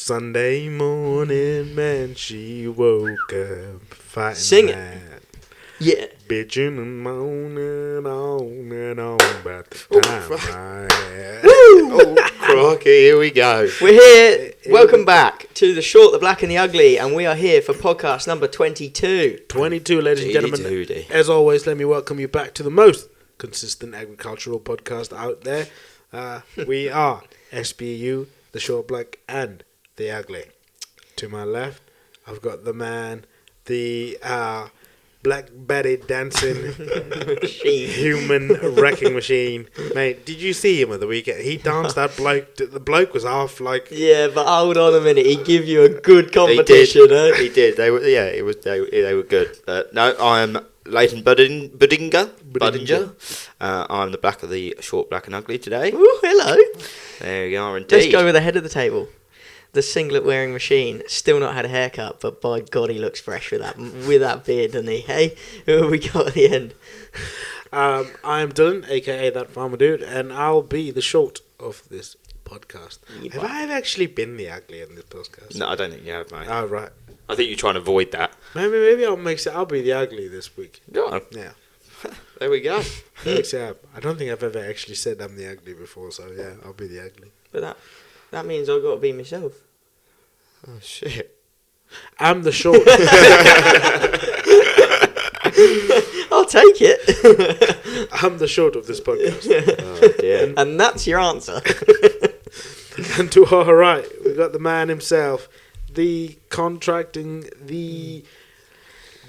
Sunday morning, man, she woke up fighting. Sing it. mad. Yeah. Bitching and moaning on and on about the time I had. Oh, crikey, here we go. We're here. Welcome back to The Short, the Black and the Ugly, and we are here for podcast number 22. 22, ladies and gentlemen. Doody. As always, let me welcome you back to the most consistent agricultural podcast out there. We are SBU, The Short, Black and the Ugly. To my left, I've got the man, the Black Betty dancing human wrecking machine. Mate, did you see him at the weekend? He danced that bloke. The bloke was half like... Yeah, but hold on a minute. He give you a good competition, eh? He did. They were, yeah, it was. They were good. No, I'm Leighton Budinger. I'm the black of the Short, Black and Ugly today. Ooh, hello. There you are, indeed. Let's go with the head of the table. The singlet wearing machine, still not had a haircut, but by God, he looks fresh with that beard, doesn't he? Hey, who have we got at the end? I'm Dylan, aka That Farmer Dude, and I'll be the short of this podcast. Have I actually been the ugly in this podcast? No, I don't think you have, mate. Oh, right. I think you're trying to avoid that. Maybe I'll be the ugly this week. Go on. Yeah. There we go. Mix it up. I don't think I've ever actually said I'm the ugly before, so yeah, I'll be the ugly. But that means I've got to be myself. Oh, shit. I'm the short. I'll take it. I'm the short of this podcast. Oh, dear. And that's your answer. And to our right, we got the man himself, the contracting, the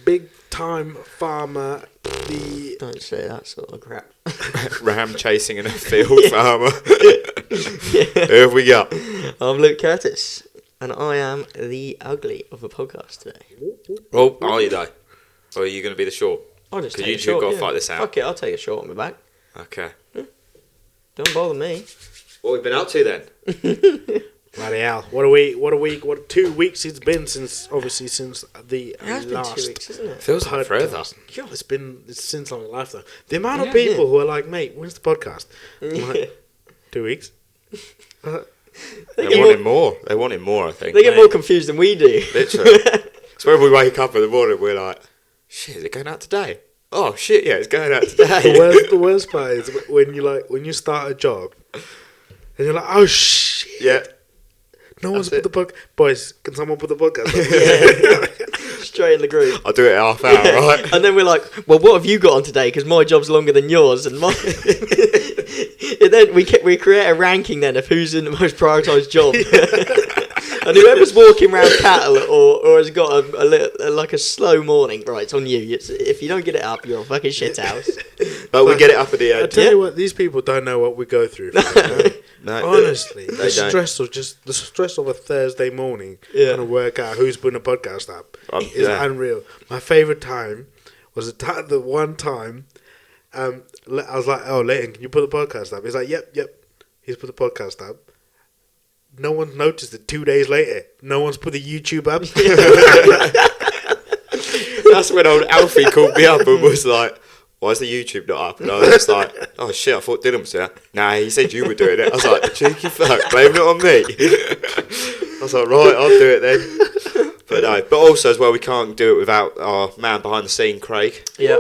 big time farmer, the... Don't say that sort of crap. Ram chasing in a field farmer. Who have we got? I'm Luke Curtis, and I am the ugly of the podcast today. Oh, are you though? Or are you going to be the short? I'll just 'Cause take you a two short. got to Yeah. fight this out. Fuck it, I'll take a short on my back. Okay. Don't bother me. What have we been up to then? Bloody hell. What a week, what 2 weeks it's been since the It has been last 2 weeks, isn't it? Feels like forever. podcast. God, it's since like a lifetime. The amount of Yeah, people yeah. who are like, mate, when's the podcast? I'm like, 2 weeks? They wanted more. They wanted more, I think. They get more confused than we do. Literally. So when we wake up in the morning, we're like, shit, is it going out today? Oh, shit, yeah, it's going out today. The worst part is when you start a job and you're like, oh shit. Yeah. No one's put it. the podcast. Boys, can someone put the podcast up? Yeah. Straight in the group. I'll do it in half hour, right? And then we're like, well, what have you got on today? Because my job's longer than yours. And mine... And then we create a ranking then of who's in the most prioritised job. And whoever's walking around cattle or has got a slow morning, right, it's on you. If you don't get it up, you're a fucking shit house. But we get it up at the I end. tell you what, these people don't know what we go through. No, Honestly, they the don't. stress of a Thursday morning Yeah. trying to work out who's putting a podcast up is yeah. unreal. My favourite time was the one time I was like, oh, Leighton, can you put the podcast up? He's like, yep. He's put the podcast up. No one's noticed it 2 days later. No one's put the YouTube up. That's when old Alfie called me up and was like, why is the YouTube not up? And I was just like, oh shit, I thought Dylan was there. Nah, he said you were doing it. I was like, cheeky fuck, blaming it on me. I was like, right, I'll do it then. But no, but also as well, we can't do it without our man behind the scene, Craig. Yep.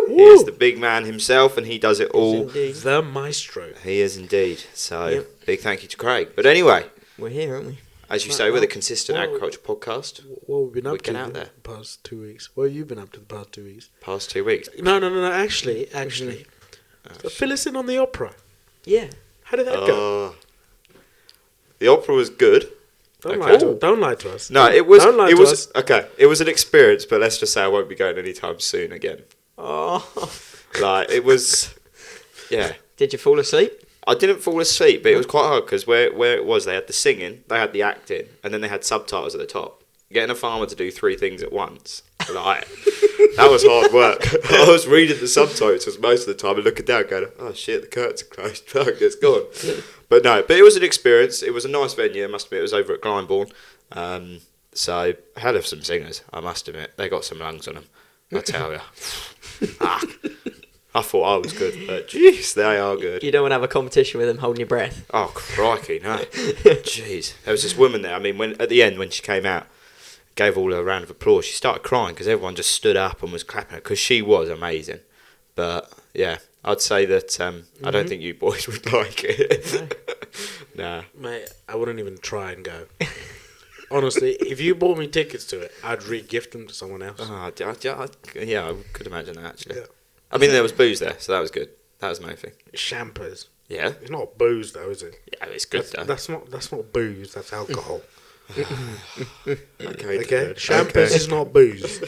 He is the big man himself and he does it all. Indeed. The maestro. He is indeed. So, Yep. big thank you to Craig. But anyway, We're here, aren't we? as you say, we're the consistent agriculture podcast. What have we been up We've to been out the there. past 2 weeks? What have you been up to the past 2 weeks? Past 2 weeks. No. Actually. Fill us in on the opera. Yeah. How did that go? The opera was good. Don't okay. lie to us. No, it was. Don't lie It to was us. okay. It was an experience, but let's just say I won't be going anytime soon again. Oh. Like it was, yeah. Did you fall asleep? I didn't fall asleep, but it was quite hard because where it was, they had the singing, they had the acting, and then they had subtitles at the top. Getting a farmer to do 3 things at once, like that was hard work. I was reading the subtitles most of the time and looking down, going, "Oh shit, the curtains are closed. Fuck, it's gone." But it was an experience. It was a nice venue. I must admit, it was over at Glyndebourne. So hell of some singers. I must admit, they got some lungs on them. I tell you. I thought I was good, but jeez, they are good. You don't want to have a competition with them holding your breath. Oh, crikey, no. Jeez. There was this woman there, I mean, at the end, when she came out, gave all her a round of applause, she started crying because everyone just stood up and was clapping her, because she was amazing. But, yeah, I'd say that I don't think you boys would like it. Nah. Mate, I wouldn't even try and go. Honestly, if you bought me tickets to it, I'd re-gift them to someone else. Yeah, I could imagine that, actually. Yeah. I mean, there was booze there, so that was good. That was the main thing. Champers. Yeah? It's not booze though, is it? Yeah, it's good, though. That's not booze. That's alcohol. Okay. Champers is not booze.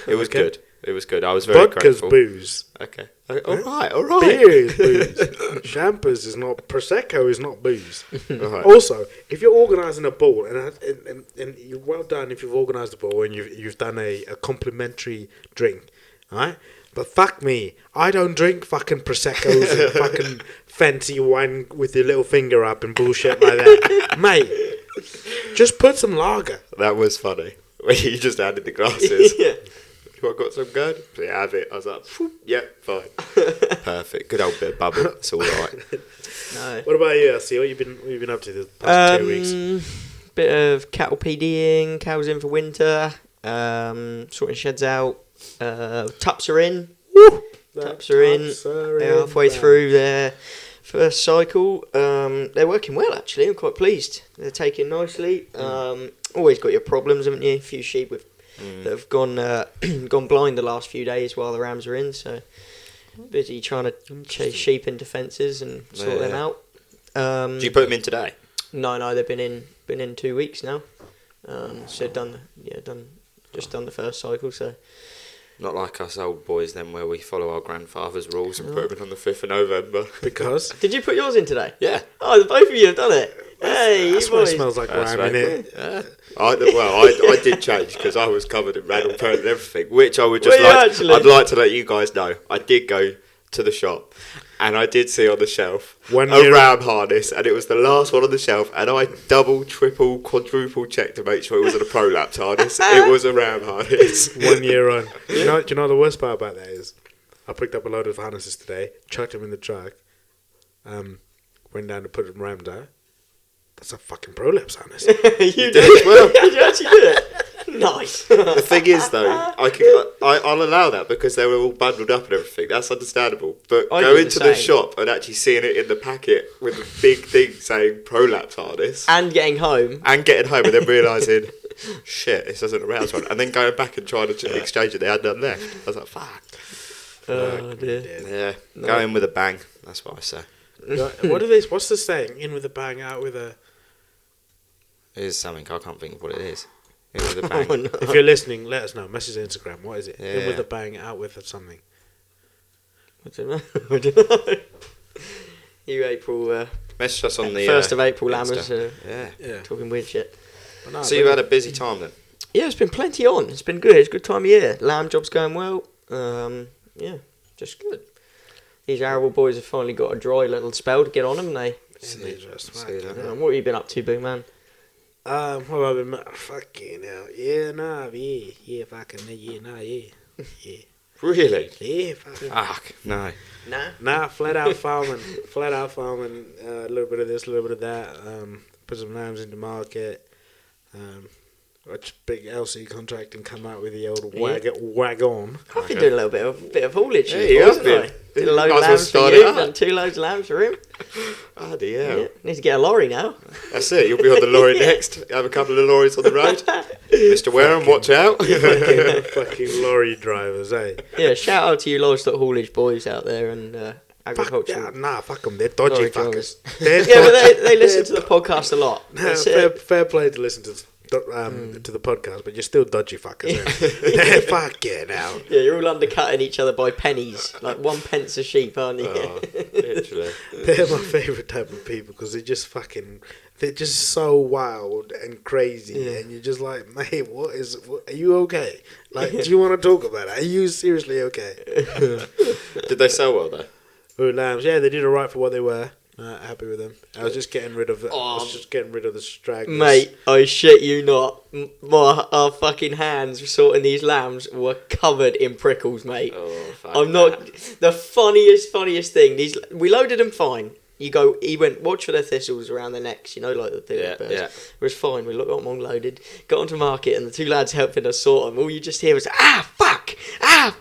It was Okay. good. It was good. I was very Vodka's grateful. booze. Okay. All right. Beer is booze. Champers is not. Prosecco is not booze. All right. Also, if you're organising a ball, and you're well done if you've organised a ball and you've done a complimentary drink, alright? But fuck me, I don't drink fucking Proseccos and fucking fancy wine with your little finger up and bullshit like that. Mate, just put some lager. That was funny. When you just added the glasses. Yeah. You got some good? Yeah, have it. I was like, yep, fine. Perfect. Good old bit of bubble. It's all right. No. What about you, Elsie? What you been up to the past 2 weeks? Bit of cattle PDing, cows in for winter, sorting sheds out. Tups are in. Tups are in. They're halfway through their first cycle. They're working well, actually. I'm quite pleased. They're taking nicely. Always got your problems, haven't you? A few sheep that have gone gone blind the last few days while the rams are in. So busy trying to chase sheep into fences and sort them out. Do you put them in today? No, they've been in 2 weeks now. So done the first cycle. So. Not like us old boys then, where we follow our grandfather's rules and put them in on the 5th of November. Because Did you put yours in today? Yeah. Oh, both of you have done it. Hey, that's you what it boys. smells like, That's ram, right. innit? I did change because I was covered in random pert and everything, which I would just Were you like. actually? I'd like to let you guys know. I did go to the shop, and I did see on the shelf a ram harness, and it was the last one on the shelf, and I double, triple, quadruple checked to make sure it wasn't a prolapse harness. It was a ram harness. 1 year on. Do you know the worst part about that is? I picked up a load of harnesses today, chucked them in the truck, went down to put them rams out. That's a fucking prolapse harness. You did. Well, Did you actually do it? Nice. the thing is, though, I'll allow that because they were all bundled up and everything. That's understandable. But I go do the into the same. shop and actually seeing it in the packet with a big thing saying prolapse harness And getting home. and getting home and then realising, shit, this isn't a rouse one. And then going back and trying to exchange it, they had none left. I was like, fuck. Oh dear. Yeah, No. go in with a bang. That's what I say. What's the saying? In with a bang, out with a... It is something, I can't think of what it is. In with a bang. Oh, no. If you're listening, let us know. Message Instagram. What is it? In Yeah. with a bang, out with something. I don't know. You April, Message us on the 1st of April Insta. lammers Yeah. Yeah. talking weird shit. But no, So you've had a busy time then? Yeah, it's been plenty on. It's been good. It's a good time of year. Lamb job's going well. Yeah, just good. These Arable boys have finally got a dry little spell to get on, haven't they? See that. Yeah, what have you been up to, big man? What have I been... Fucking hell. Yeah, fucking, yeah. Really? Yeah, fucking... Fuck, no. Nah. Nah, flat out farming, a little bit of this, a little bit of that, put some lambs in the market, watch big LC contracting come out with the old wagon. I've been doing a little bit of haulage. Yeah, you have been. Did a load Might of as well lambs for start you it up. and 2 loads of lambs for him. Oh, dear. Yeah. Need to get a lorry now. That's it. You'll be on the lorry next. Have a couple of lorries on the road. Mr. Wareham, watch out. fucking lorry drivers, eh? Yeah, shout out to you livestock haulage boys out there and Fuck agriculture. yeah, nah, fuck them. They're dodgy Lorry fuckers. drivers. They're Yeah, but they listen to the podcast a lot. That's it. fair play to listen to the podcast, but you're still dodgy fuckers. Eh? Fuck yeah, now. Yeah, you're all undercutting each other by pennies, like 1 pence a sheep, aren't you? Oh, literally. They're my favourite type of people because they're just so wild and crazy, Yeah. and you're just like, mate, are you okay? Like, do you want to talk about it? Are you seriously okay? Did they sell well, though? Oh, lambs, yeah, they did alright for what they were. Happy with them. I was just getting rid of it. I was just getting rid of the stragglers. Mate, I shit you not. Our fucking hands sorting these lambs were covered in prickles, mate. Oh, fuck I'm not. The funniest thing. We loaded them fine. He went, watch for the thistles around their necks, like the Yeah, birds. yeah. It was fine. We got them all loaded, got onto market, and the two lads helping us sort them. All you just hear was, fuck! And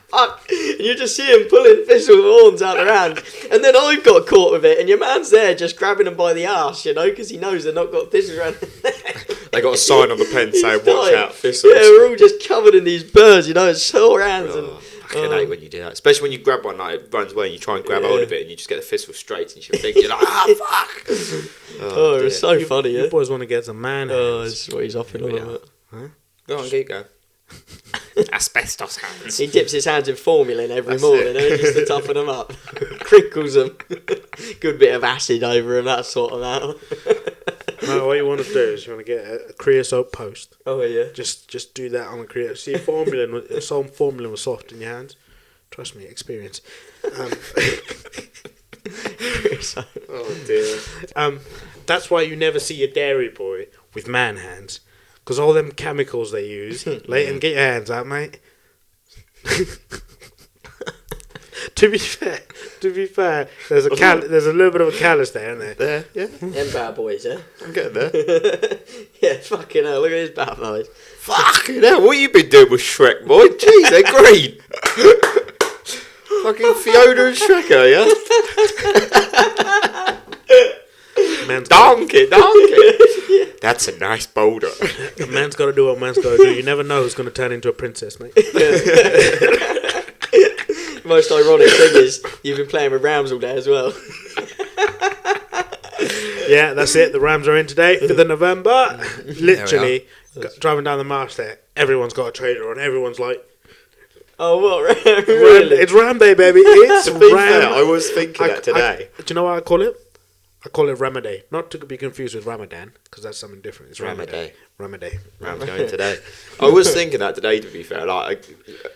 you just see him pulling thistle horns out their hand. And then I've got caught with it, and your man's there just grabbing them by the arse, because he knows they've not got thistles around their neck. They got a sign on the pen saying, He's watch dying. out, thistles. Yeah, we're all just covered in these burrs, it's sore hands. Oh, fucking hate when you do that. Especially when you grab one, like, it runs away and you try and grab hold of it and you just get the thistle straight into your finger. You're like, fuck! Oh, it was so funny, You yeah? boys want to get some man Oh, hands. that's what he's offering on Yeah. about. Go on, keep going. Asbestos hands. He dips his hands in formalin every That's morning, it. just to toughen them up. Crinkles them. Good bit of acid over them, that sort of out. No, what you want to do is you want to get a creosote post. Oh, yeah. Just do that on the creosote. See, formalin was soft in your hands. Trust me, experience. Oh, dear. That's why you never see a dairy boy with man hands. Because all them chemicals they use. Leighton, get your hands out, mate. To be fair, there's a little bit of a callus there, isn't there? There, yeah. Them bad boys, yeah? I'm getting there. Yeah, fucking hell, look at his bad boys. Fucking hell, what you been doing with Shrek, boy? Jeez, they're green. Fucking Fiona and Shrek, are ya? Donkey. That's a nice boulder. A man's got to do what a man's got to do. You never know who's going to turn into a princess, mate. Most ironic thing is, you've been playing with Rams all day as well. Yeah, that's it. The Rams are in today, 5th of November. Literally, driving down the marsh there, everyone's got a trailer on. Everyone's like, Oh, what? Really? it's Ram Day, baby. It's To be Ram. fair, I was thinking that today. Do you know what I call it? I call it Ramaday. Not to be confused with Ramadan, because that's something different. It's Ramaday. Ramaday. Ram's going today. I was thinking that today. To be fair, like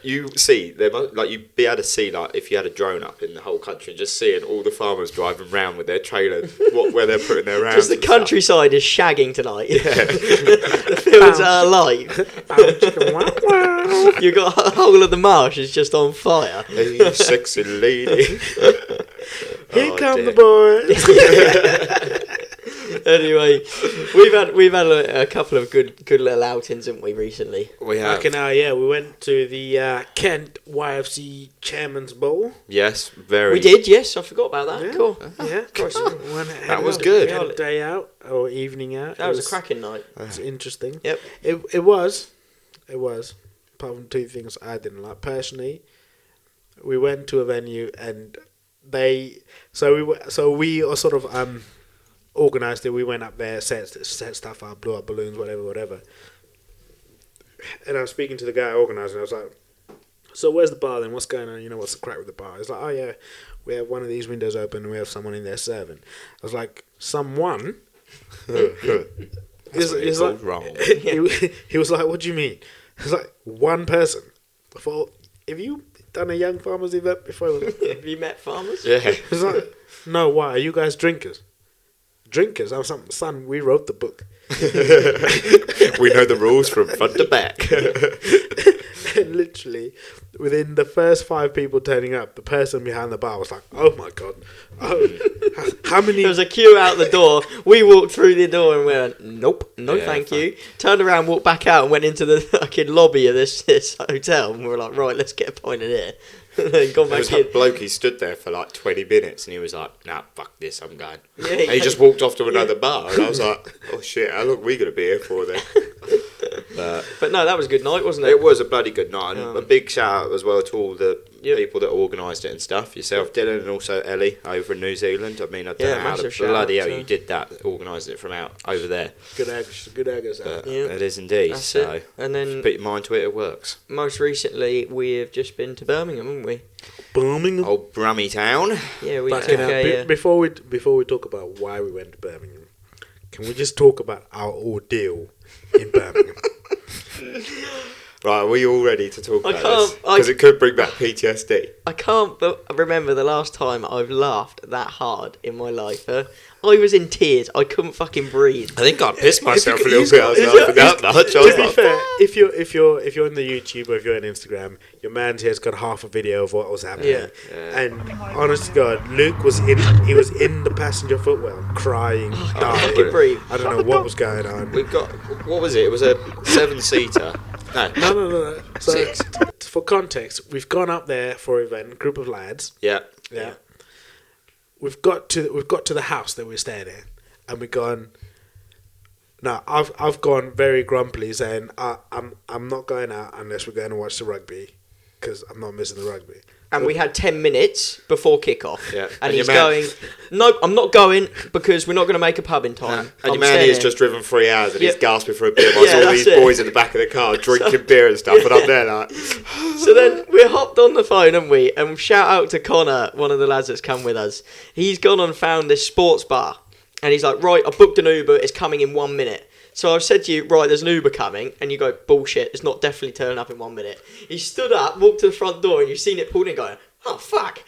you see, you'd be able to see, like, if you had a drone up in the whole country, just seeing all the farmers driving around with their trailer, where they're putting their rams. Just the and stuff. countryside is shagging tonight. The fields are alive. You got a whole of the marsh is just on fire. Hey, sexy lady. Here Oh, come dear. the boys. Anyway, we've had a couple of good little outings, haven't we, recently? We have. We went to the Kent YFC Chairman's Bowl. Yes, very. We did, yes. I forgot about that. Yeah. Cool. Yeah, That was good. Had a day out or evening out. That was a cracking night. It's interesting. Yep. It was. Apart from two things I didn't like personally, we went to a venue and we sort of organised it. We went up there, set stuff up, blew up balloons, whatever. And I was speaking to the guy organising. I was like, "So where's the bar then? What's going on? What's the crack with the bar?" He's like, "Oh yeah, we have one of these windows open and we have someone in there serving." I was like, "Someone?" He's like, wrong. he was like, "What do you mean?" He was like, "One person." Before, have you done a young farmers event before? Have you met farmers? Yeah. He was like, "No, why? Are you guys drinkers?" Drinkers? I was like, "Son, we wrote the book." We know the rules from front to back. And literally, within the first 5 people turning up, the person behind the bar was like, "Oh my god, how many?" There was a queue out the door. We walked through the door and went, "Nope, no, Yeah, thank fine. you." Turned around, walked back out, and went into the fucking lobby of this hotel. And we were like, "Right, let's get a pint in here." And then gone There back was in. that bloke, he stood there for like 20 minutes and he was like, "Nah, fuck this, I'm going." Yeah, And he just walked off to another bar and I was like, "Oh shit, how long are we going to be here for then?" But no, that was a good night, wasn't it? It was a bloody good night. And Yeah. a big shout out as well to all the Yep. people that organised it and stuff. Yourself, Dylan, and also Ellie over in New Zealand. I mean, I don't Yeah, know how the massive shout bloody out hell to- you did that, organising it from out over there. Good eggs. But Yeah. it is indeed. That's So it. And then put your mind to it, it works. most recently, we've just been to Birmingham, haven't we? Birmingham. Old Brummy Town. Yeah, we But took a... before we talk about why we went to Birmingham, can we just talk about our ordeal in Birmingham? Right, are we all ready to talk I about can't- this? Because it could bring back PTSD. I can't remember the last time I've laughed that hard in my life. I was in tears. I couldn't fucking breathe. I think I pissed myself If a you- little bit. I was is laughing that- that much. I To was be like, fair, if you're in the YouTube or if you're on Instagram, your man's here's got half a video of what was happening. Yeah. And honest to God, Luke was in the passenger footwell, crying, I dying. couldn't breathe. I don't know what was going on. we've got, what was it? It was a 7-seater. No. No. So, Six. for context, we've gone up there for an event, group of lads. Yeah. Yeah. We've got to the house that we're staying in, and we've gone. No, I've gone very grumpily saying I'm not going out unless we're going to watch the rugby, because I'm not missing the rugby. And we had 10 minutes before kickoff. Yeah. And And he's your man- going, nope, I'm not going because we're not going to make a pub in time. And your I'm man staying has in." just driven 3 hours and he's Yep. gasping for a beer whilst Yeah, all that's these it. boys in the back of the car drinking beer and stuff, and I'm there like, So then we hopped on the phone, haven't we? And shout out to Connor, one of the lads that's come with us. He's gone and found this sports bar. And he's like, right, I booked an Uber. It's coming in 1 minute. So I've said to you, right, there's an Uber coming. And you go, bullshit. It's not definitely turning up in 1 minute. He stood up, walked to the front door, and you've seen it pulled in going, oh, fuck.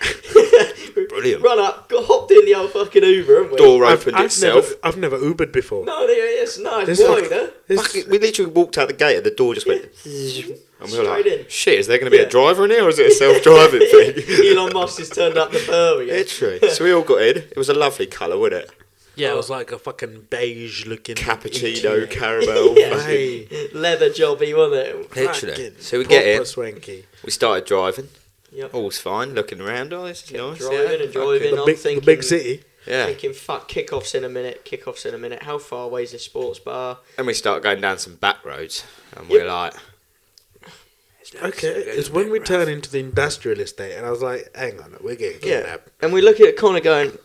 Brilliant. Run up, hopped in the old fucking Uber, haven't we? door opened I've itself. I've never Ubered before. No, it's nice. It's Wide, like- huh? it's- Fuck it, we literally walked out the gate and the door just went. And we were like, Straight in. shit, is there going to be Yeah. a driver in here or is it a self-driving thing? Elon Musk has turned up the perm again. Literally. So we all got in. It was a lovely colour, wasn't it? Yeah, it was like a fucking beige looking Cappuccino, caramel. Yeah. Hey, Leather jobby, wasn't it? Literally. fucking So we get proper in. swanky. We started driving. Yep. All's fine. Looking around. Oh, this is nice. Driving yeah. and driving. The I'm big, thinking, the big city. Yeah. thinking, fuck, kickoff's in a minute. How far away is this sports bar? And we start going down some back roads. And we're like, Okay, it's when we turn into the industrial estate, and I was like, hang on, we're getting Yeah. kidnapped. And we look at Connor going,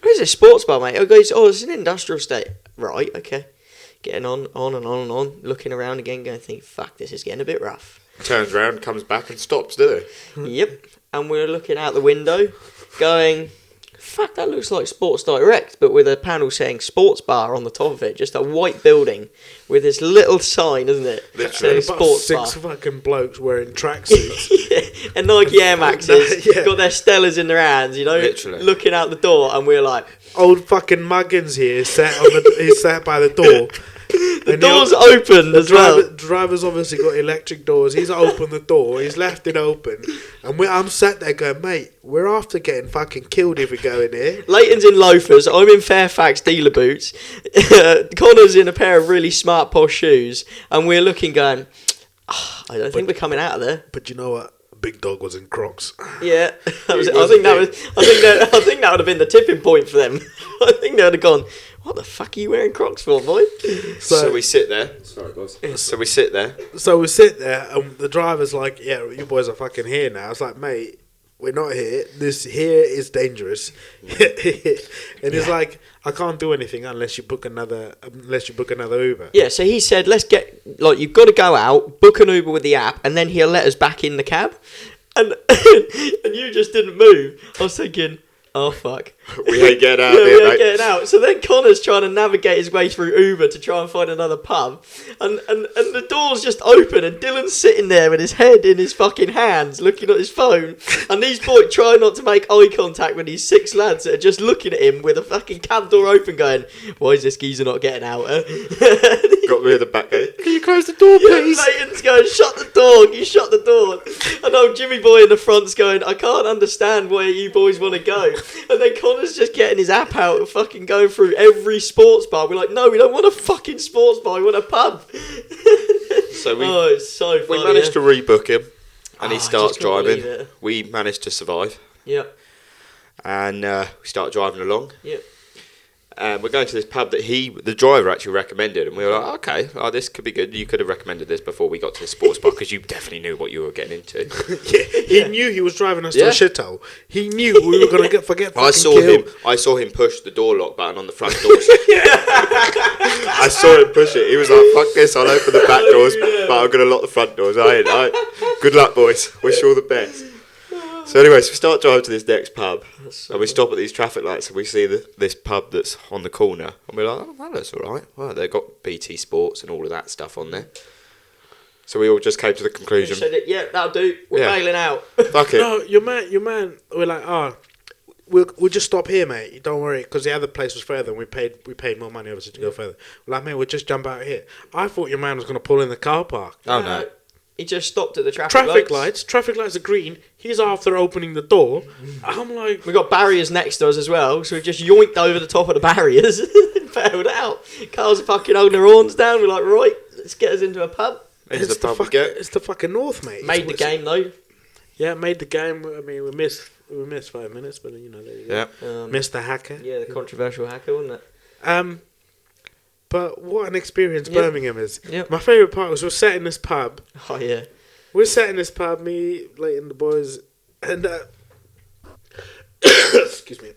where's this sports bar, mate? Oh, goes, oh, it's an industrial estate. Right, okay. Getting on and on, looking around again, going, think, fuck, this is getting a bit rough. turns around, comes back and stops, do they? Yep. And we're looking out the window, going, fuck, that looks like Sports Direct, but with a panel saying sports bar on the top of it. Just a white building with this little sign, isn't it? Literally. Saying About sports six bar. fucking blokes wearing tracksuits. Yeah, and Nike Air Maxes, Yeah. got their Stellas in their hands, you know, Literally. looking out the door, and we're like, Old fucking Muggins here is sat on the he's sat by the door. the door's opened as well. Driver's obviously got electric doors. He's opened the door. He's left it open, and I'm sat there going, mate, we're after getting fucking killed if we go in here. Leighton's in loafers, I'm in Fairfax dealer boots, Connor's in a pair of really smart posh shoes, and we're looking going, "Ah, I don't think we're coming out of there. But you know what? Big Dog was in Crocs. Yeah, I was think that big. was. I think that would have been the tipping point for them. I think they would have gone. What the fuck are you wearing Crocs for, boy? So we sit there. Sorry, boss. So we sit there. So we sit there, and the driver's like, "Yeah, you boys are fucking here now." I was like, "Mate, we're not here. This here is dangerous." And he's like, "I can't do anything unless you book another Uber." Yeah, so he said, let's get, like, you've got to go out, book an Uber with the app, and then he'll let us back in the cab. And and you just didn't move. I was thinking, oh, fuck. We ain't getting out Yeah, of we here, ain't mate. getting out. So then Connor's trying to navigate his way through Uber to try and find another pub. And the door's just open, and Dylan's sitting there with his head in his fucking hands, looking at his phone. And these boys try not to make eye contact with these six lads that are just looking at him with a fucking cab door open, going, why is this geezer not getting out? Got me at the back gate. Can you close the door, Yeah, please? Leighton's going, shut the door, you shut the door. And old Jimmy Boy in the front's going, I can't understand where you boys want to go. And then Connor's just getting his app out and fucking going through every sports bar. We're like, no, we don't want a fucking sports bar, we want a pub. So we Oh, it's so funny. we managed to rebook him, and Oh, he I starts just can't driving. believe it. We managed to survive, Yep, and we start driving along. yep. And we're going to this pub that the driver actually recommended, and we were like, okay, this could be good. You could have recommended this before we got to the sports bar because you definitely knew what you were getting into. He knew he was driving us to Yeah. a shithole. He knew we were gonna forget. I fucking saw killed. I saw him push the door lock button on the front doors. I saw him push it. He was like, "Fuck this! I'll open the back doors, but I'm gonna lock the front doors." Good luck, boys. Wish you all the best. So, anyways, we start driving to this next pub, and we stop at these traffic lights, and we see this pub that's on the corner, and we're like, "Oh, that looks all right." Well, they've got BT Sports and all of that stuff on there. So we all just came to the They conclusion. said, yeah, that'll do. We're Yeah. bailing out. Fuck it. No, your man. We're like, we'll just stop here, mate. Don't worry, because the other place was further, and we paid more money obviously to go further. We're like, mate, we'll just jump out here. I thought your man was gonna pull in the car park. Oh no. He just stopped at the traffic Traffic lights. Traffic lights are green. He's after opening the door. I'm like, We got barriers next to us as well, so we just yoinked over the top of the barriers and bailed out. Cars are fucking holding their horns down. We're like, right, let's get us into a pub. Into the pub we get. it's the fucking north, mate. Made the game though. Yeah, made the game. I mean, we missed 5 minutes, but there you go. Yeah. Missed the hacker. Yeah, the controversial hacker, wasn't it? But what an experience Yeah. Birmingham is. Yeah. My favourite part was we're sat in this pub. Oh yeah. We're sat in this pub, me, Leighton, and the boys, and excuse me,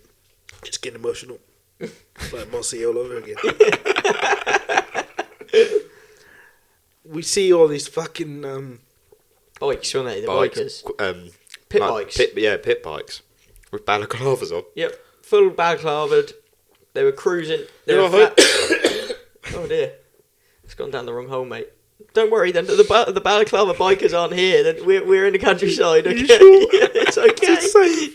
just getting emotional. Like Mossy all over again. We see all these fucking Bikes, weren't they? The Bikes. bikers. Pit bikes. Pit bikes. With balaclavas on. Yep. Full balaclavaed. They were cruising. They were You're flat. Oh dear. It's gone down the wrong hole, mate. Don't worry, then the balaclava bikers aren't here. Then we're in the countryside. Okay, it's okay.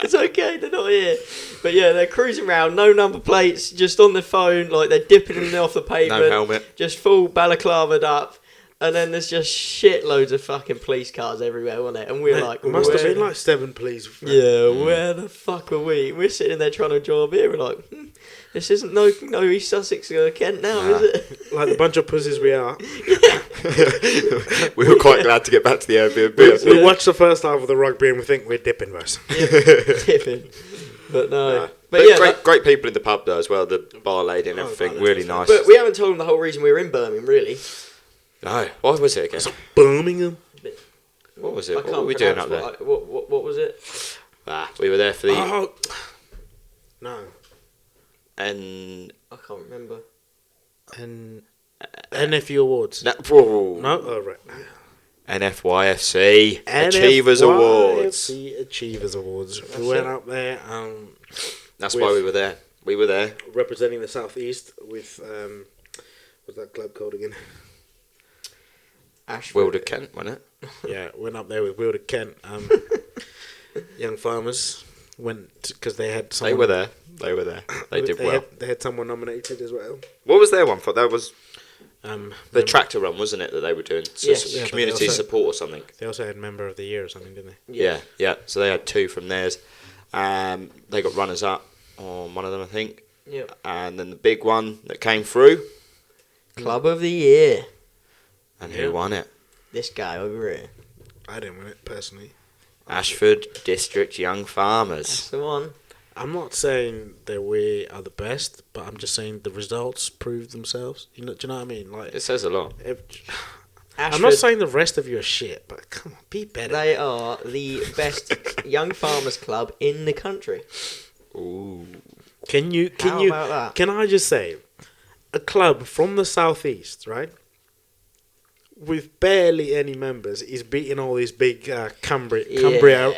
It's okay. They're not here. But yeah, they're cruising around, no number plates, just on the phone, like they're dipping them off the pavement. No helmet. Just full balaclavaed up, and then there's just shitloads of fucking police cars everywhere, wasn't it? And we were like, it must have where- been like 7 police. yeah, where the fuck are we? We're sitting there trying to enjoy a beer. We're like, this isn't no East Sussex or Kent now, Nah. is it? Like the bunch of pussies we are. We were quite glad to get back to the Airbnb. We watched the first half of the rugby and we think we're dipping, Russ. Tipping. But no. Nah. But yeah, great people in the pub though as well. The bar lady and everything, that's really nice. nice. but we haven't told them the whole reason we were in Birmingham, really. No, what was it again? Birmingham. What was I it? What can't were we doing pronounce up there? What was it? We were there for the Oh. No. and I can't remember. And NFU Awards. no, No? Oh, right. NFYFC Achievers Awards. NFYFC Achievers Awards. We went up there That's with- why we were there. We were there. representing the Southeast with, what's that club called again? Ashford. Wilder Kent, wasn't it? Yeah, went up there with Wilder Kent. Young Farmers went because they had someone. They were there. They were there. They did well. They had someone nominated as well. What was their one for? That was the mem- tractor run, wasn't it? That they were doing. So Yes. Yeah, but they community also- support or something. They also had Member of the Year or something, didn't they? Yeah. So they had 2 from theirs. They got runners up on one of them, I think. Yeah. And then the big one that came through. Club of the Year. And Yeah. who won it? This guy over here. I didn't win it personally. Ashford District Young That's Farmers. the one. I'm not saying that we are the best, but I'm just saying the results prove themselves. Do you know what I mean? Like, It says a lot. I'm not saying the rest of you are shit, but come on, be better. They are the best young farmers club in the country. Ooh. Can How about that? Can I just say, a club from the southeast, right, with barely any members, is beating all these big Cumbria. Yeah. Where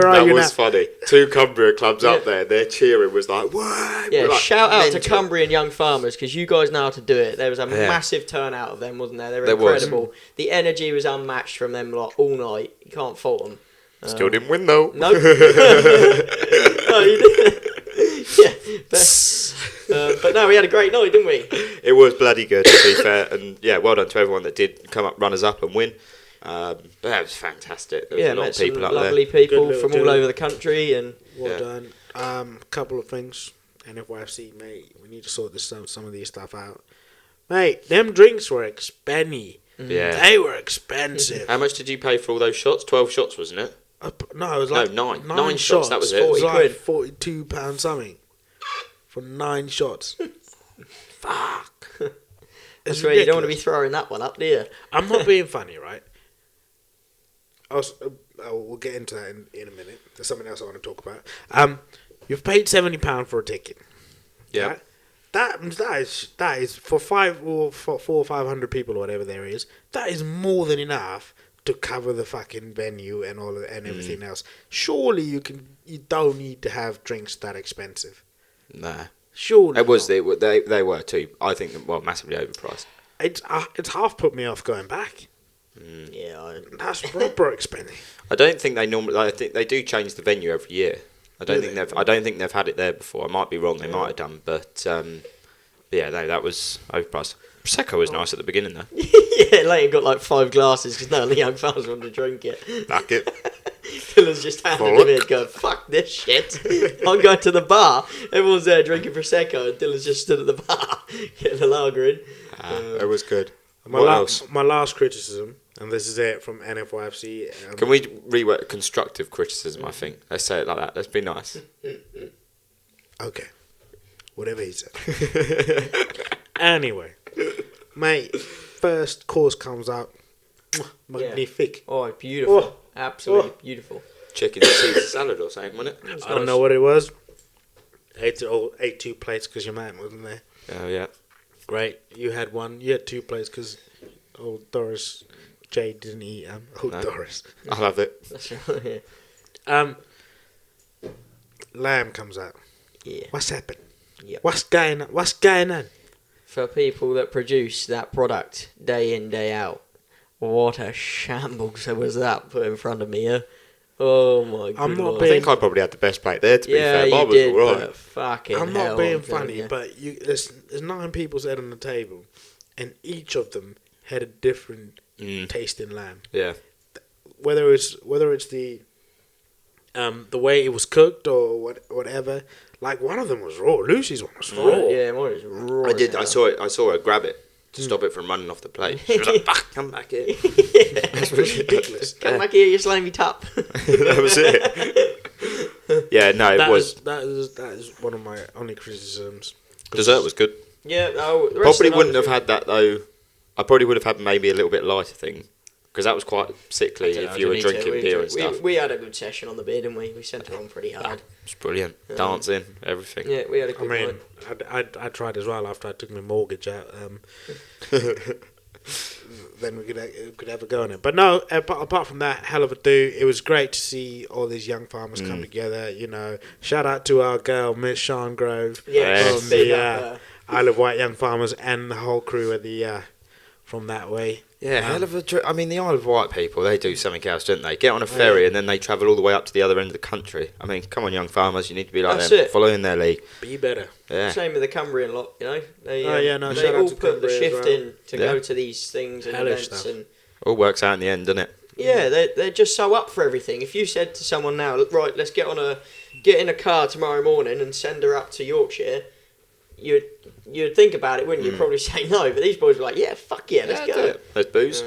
are That you was now? funny. 2 Cumbria clubs up Yeah. there. Their cheering was like, what? Yeah, We're like, shout out to mental. Cumbrian young farmers because you guys know how to do it. There was a Yeah. massive turnout of them, wasn't there? They were There was. incredible. The energy was unmatched from them like all night. You can't fault them. Still didn't win though. No. No, you didn't. Yeah, but no, we had a great night, didn't we? It was bloody good, to be fair. And yeah, well done to everyone that did come up runners up and win. But that was fantastic. There was Yeah, a lot met of some people up lovely there. people Good little from all deal. over the country, and Well Yeah. done. Couple of things. NFYFC, mate. We need to sort some of these stuff out. Mate, them drinks were expensive. Yeah. They were expensive. How much did you pay for all those shots? 12 shots, wasn't it? No, it was No, like nine. nine Nine shots, that was it. It was 40 like quid. £42 something for 9 shots. Fuck. that's It's where you don't want to be ridiculous. throwing that one up, do you? I'm not being funny, right? We'll get into that in a minute. There's something else I want to talk about. You've paid £70 for a ticket. Yeah. Right? That is for 400 or 500 people or whatever there is. That is more than enough to cover the fucking venue and all of, and everything else. Surely you don't need to have drinks that expensive. Nah. Surely It was. not. They were too. I think, well, massively overpriced. It's half put me off going back. Yeah, That's proper expensive. I don't think they normally. I think they do change the venue every year. I don't Do think they? they've. I don't think they've had it there before. I might be wrong. They might have done, but yeah, no, that was overpriced. Prosecco was nice at the beginning though. yeah. Leighton got like 5 glasses because none of the young fellas wanted to drink it. Back it. Dylan's just handing him in, going, "Fuck this shit! I'm going to the bar." Everyone's there drinking prosecco, and Dylan's just stood at the bar getting a lager in. It was good. My, What la- else? my last criticism, and this is it from NFYFC. Can we rework constructive criticism? I think let's say it like that. Let's be nice. Okay. Whatever he said. Anyway, mate, first course comes out. Magnifique. Oh, beautiful! Oh. Absolutely beautiful. Chicken Caesar salad or something, wasn't it? I don't know what it was. Ate 2 plates because your man wasn't there. Oh yeah. Great. You had 1. You had 2 plates because old Doris J didn't eat. Old No. Doris. I love it. That's right. Yeah. Lamb comes out. Yeah. What's happened? Yep. What's going on? What's going on? For people that produce that product day in, day out, what a shambles was that put in front of me, yeah? Oh my god. I'm not I being- think I probably had the best plate there. To be Yeah, fair, you Mine was did, all right. but fucking I'm hell, not being I'm telling funny, you. but there's 9 people sat on the table, and each of them had a different taste in lamb. Yeah. Whether it's the way it was cooked or whatever. Like one of them was raw. Lucy's one was raw. Yeah, mine is raw. I did. as I hell. saw her grab it to stop it from running off the plate. She was like, "Fuck, come back here." That's ridiculous. Come back here, you slimy top. That was it. Yeah, no, it was. That is one of my only criticisms. Dessert was good. Yeah, no, the rest Probably of the wouldn't night have had that though. I probably would have had maybe a little bit lighter thing because that was quite sickly if you were drinking beer and stuff. We had a good session on the beer, didn't we? We sent it on pretty hard. It's brilliant. Dancing, everything. Yeah, we had a I good mean, night. I tried as well after I took my mortgage out. Then we could have a go on it. But no, apart from that, hell of a do. It was great to see all these young farmers come together. You know, shout out to our girl Miss Sean Grove Yeah, from big the up, Isle of Wight Young Farmers and the whole crew at the from that way. Yeah, hell of a trip. I mean, the Isle of Wight people, they do something else, don't they? Get on a ferry and then they travel all the way up to the other end of the country. I mean, come on, young farmers, you need to be like That's them. it. Follow in their lead. Be better. Yeah. Same with the Cambrian lot, you know. They, Oh, yeah, no, they shout out all to put the Cumbria as shift well. in to Yeah. go to these things and Hellish events, stuff. and All works out in the end, doesn't it? yeah, they're just so up for everything. If you said to someone now, right, let's get in a car tomorrow morning and send her up to Yorkshire, you'd think about it, wouldn't you? Probably say no, but these boys were like, yeah, fuck yeah, let's do go. it. There's booze.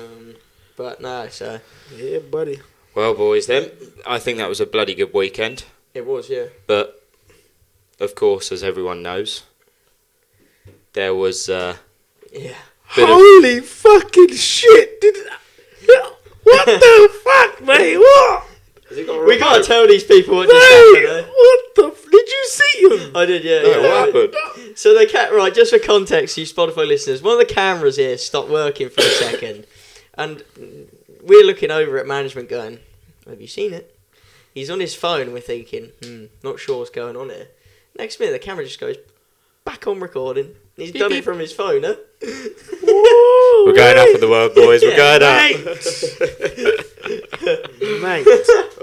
But no, so Yeah, buddy. Well, boys, then, I think that was a bloody good weekend. it was, yeah. But, of course, as everyone knows, there was Yeah. bit Holy fucking shit! What the fuck, mate? What? We gotta tell these people what just Mate, happened. what the? Did you see him? I did, yeah. No, yeah. what happened? So the cat, right? Just for context, you Spotify listeners, one of the cameras here stopped working for a second, and we're looking over at management, going, "Have you seen it?" He's on his phone. And we're thinking, not sure what's going on here. Next minute, the camera just goes back on recording. He's done it from his phone, huh? We're going up in the world, boys. We're going up. Mate.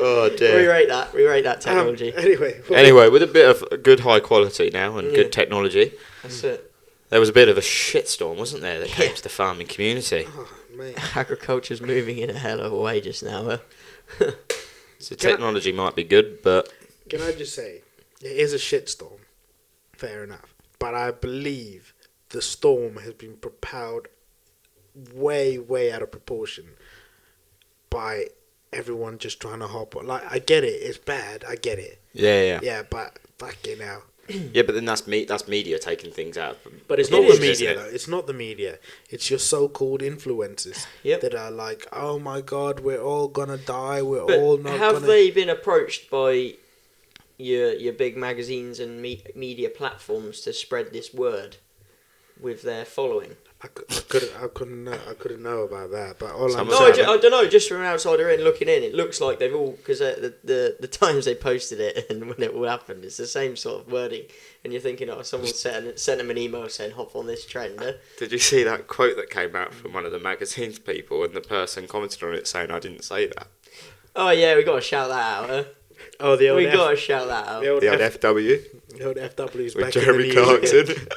Oh, We dear. rate that. We rate that technology. Anyway. Anyway, with a bit of good high quality now and good technology, That's it. there was a bit of a shitstorm, wasn't there, that came Yeah. to the farming community. Oh, mate. Agriculture's moving in a hell of a way just now. Huh? So technology might be good, but Can I just say, it is a shitstorm. Fair enough. But I believe the storm has been propelled way, way out of proportion by everyone just trying to hop on. Like, I get it. It's bad. I get it. yeah. Yeah, but fucking hell. Yeah, but then that's media taking things out. But it's It not is, the isn't media, it? though. It's not the media. It's your so-called influencers Yep. that are like, oh my God, we're all going to die. We're But all not have going to... they been approached by your big magazines and media platforms to spread this word with their following? I couldn't know about that. But all I'm Some No, of saying, I don't know. Just from an outsider in looking in, it looks like they've all because the times they posted it and when it all happened, it's the same sort of wording. And you're thinking, oh, someone sent them an email saying, "Hop on this trend." Did you see that quote that came out from one of the magazine's people, and the person commented on it saying, "I didn't say that." Oh yeah, we got to shout that out. Huh? oh, the old We got to shout that out. the old, The old F, FW the old FW's with back Jeremy in the news. Clarkson.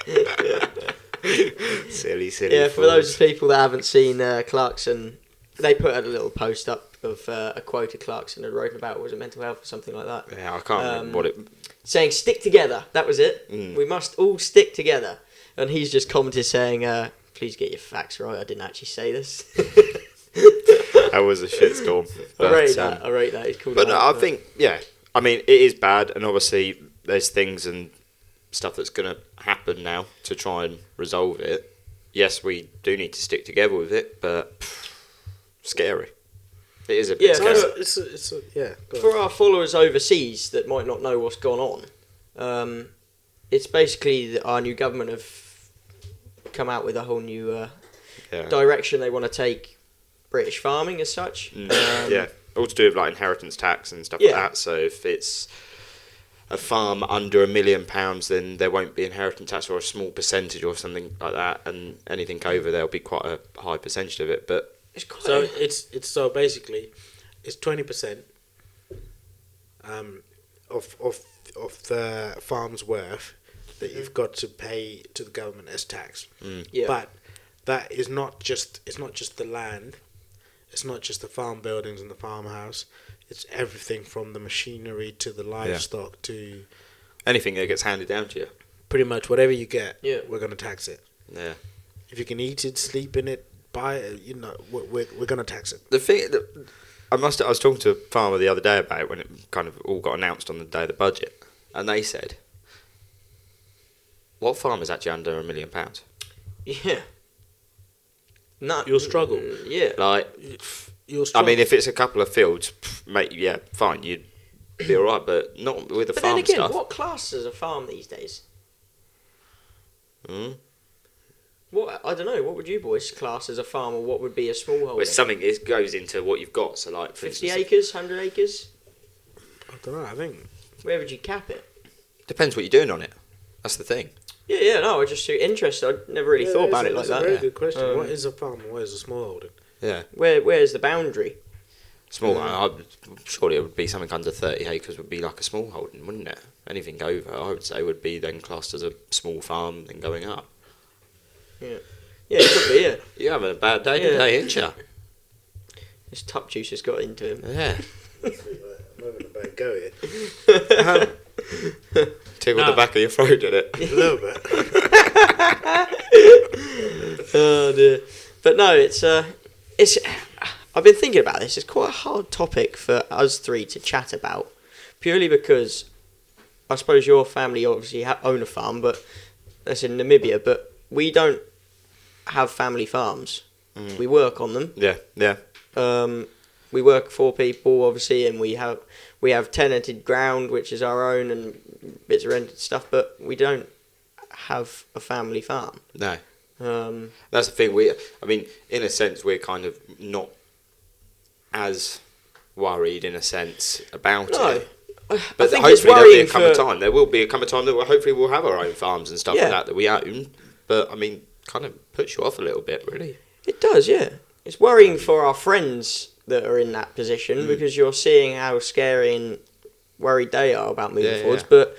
silly. Yeah, for fools. those people that haven't seen Clarkson, they put a little post up of a quote of Clarkson had written about was it mental health or something like that, Yeah, I can't remember what it. saying stick together. That was it. Mm. We must all stick together. And he's just commented saying, "Please get your facts right. I didn't actually say this." That was a shitstorm. I rate that. I rate that. He's called. But it no, out, I think, yeah. I mean, it is bad, and obviously there's things and stuff that's going to happen now to try and resolve it. Yes, we do need to stick together with it, but scary. It is a bit Yeah, scary. so- Yeah. Go on. for our followers overseas that might not know what's gone on, it's basically that our new government have come out with a whole new Yeah. direction they want to take British farming as such. Yeah, all to do with like inheritance tax and stuff Yeah. like that. So if it's a farm under £1 million, then there won't be inheritance tax or a small percentage or something like that, and anything over there'll be quite a high percentage of it. But It's quite So it's so basically it's 20% of the farm's worth that you've got to pay to the government as tax. yeah. But that is not just the land, it's not just the farm buildings and the farmhouse. It's everything from the machinery to the livestock to anything that gets handed down to you, pretty much whatever you get. Yeah. We're gonna tax it. yeah. If you can eat it, sleep in it, buy it, we're gonna tax it. The thing that I was talking to a farmer the other day about it when it kind of all got announced on the day of the budget, and they said, "What farm is actually under £1 million?" Yeah. No. You'll struggle. Yeah. Like, You'll I struggle. mean, if it's a couple of fields, mate, yeah, fine, you'd be all right, but not with the But farm then again, stuff. what class is a farm these days? Mm. What I don't know. What would you boys class as a farm, or what would be a smallholder? It's something. It goes into what you've got. So, like, for 50 instance, acres, 100 acres. I don't know. I think Where would you cap it? depends what you're doing on it. That's the thing. Yeah. No, I just interested. I never really thought about it like That's that. a very good question. Um, What is a farm and what is a smallholder? Yeah, Where's the boundary? small. Surely it would be something under 30 acres would be like a small holding, wouldn't it? Anything over, I would say, would be then classed as a small farm, then going up. Yeah, it could be. Yeah, You're having a bad day Yeah. today, ain't you? this top juice has got into him. Yeah. I'm having a bad go here. Tickled No. the back of your throat, did it? A little bit. Oh dear. But no, it's. I've been thinking about this. It's quite a hard topic for us three to chat about, purely because I suppose your family obviously own a farm, but that's in Namibia. But we don't have family farms. We work on them. Yeah, yeah. We work for people, obviously, and we have tenanted ground, which is our own, and bits of rented stuff. But we don't have a family farm. No. Um, That's the thing. I mean, in a sense, we're kind of not as worried, in a sense, about no, it. I But think hopefully it's there'll be worrying a come a for. time. There will be a come a time that hopefully we'll have our own farms and stuff Yeah. like that we own. But I mean, kind of puts you off a little bit, really. It does, yeah. It's worrying for our friends that are in that position because you're seeing how scary and worried they are about moving Yeah, forwards. yeah. But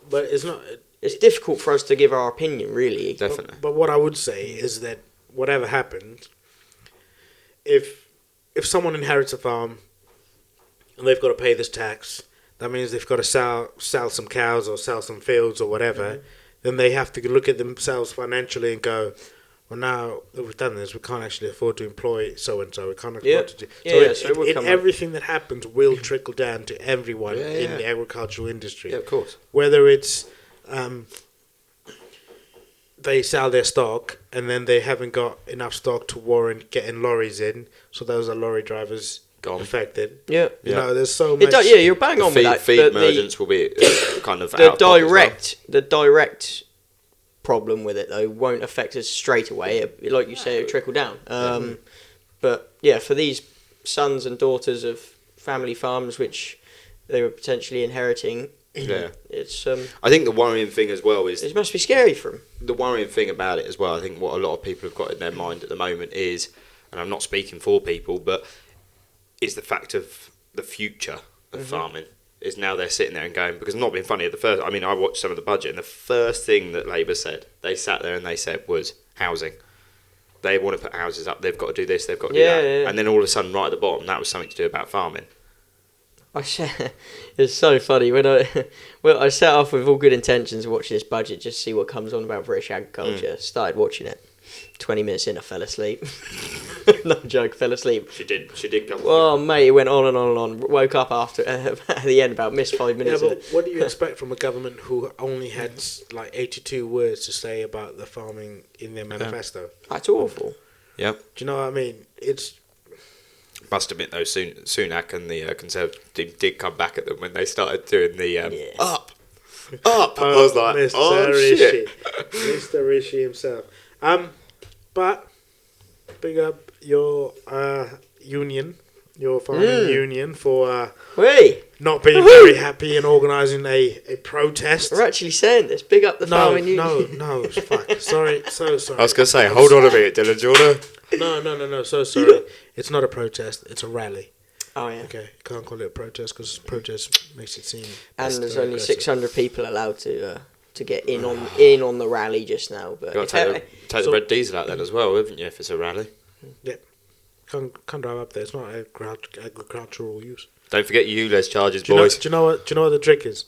But it's not. it's difficult for us to give our opinion, really. Definitely. But what I would say is that whatever happens, if someone inherits a farm and they've got to pay this tax, that means they've got to sell some cows or sell some fields or whatever. Then they have to look at themselves financially and go, well, now that we've done this, we can't actually afford to employ so and so. We can't afford Yeah. to do. Yeah, So, so it will come up. everything that happens will trickle down to everyone Yeah, in yeah. the agricultural industry. Yeah, of course. Whether it's they sell their stock and then they haven't got enough stock to warrant getting lorries in, so those are lorry drivers Gone. affected. Yeah. You Yeah. know, there's so much. It does, yeah, you're bang on with that. Feed but merchants will be kind of the out of pocket as well. direct problem with it, though. Won't affect us straight away. Like you say, it'll trickle down. But yeah, for these sons and daughters of family farms, which they were potentially inheriting, it's I think the worrying thing as well is it must be scary for them. the worrying thing about it as well. I think what a lot of people have got in their mind at the moment is, and I'm not speaking for people, but is the fact of the future of farming. Is now they're sitting there and going, because I'm not being funny, at the first, I mean, I watched some of the budget, and the first thing that Labour said, they sat there and they said was housing. They want to put houses up, they've got to do this, they've got to do that. Yeah. And then all of a sudden, right at the bottom, that was something to do about farming. It's so funny when I set off with all good intentions of watching this budget just to see what comes on about British agriculture. Started watching it. 20 minutes in, I fell asleep. No joke, fell asleep. She did come. Oh, mate, it went on and on and on. Woke up after at the end, about missed 5 Yeah, minutes. but what do you expect from a government who only had like 82 words to say about the farming in their manifesto? That's awful. Yep. Do you know what I mean? It's Must admit though, Sunak and the Conservative team did come back at them when they started doing the up. I was like, Mr. oh Rishi. shit. Mr. Rishi himself. But big up your union, your farming union, for Hey, not being very happy and organising a protest. we're actually saying this. Big up the farming union. No, fuck. Sorry, so sorry. I was gonna say, hold on a minute, Dylan. Do you wanna? No, so sorry. It's not a protest, it's a rally. Oh, yeah. Okay, can't call it a protest because protest makes it seem... And there's very only aggressive. 600 people allowed to get in on the rally just now. But You've got to take the So- red diesel out then as well, haven't you? If it's a rally. Can't drive up there, it's not agricultural use. Don't forget ULEZ charges, Do you, know, boys. do you know what the trick is?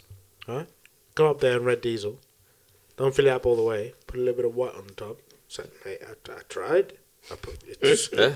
Alright? Go up there in red diesel. Don't fill it up all the way. Put a little bit of white on the top. So, hey, I tried. I put it's, Yeah.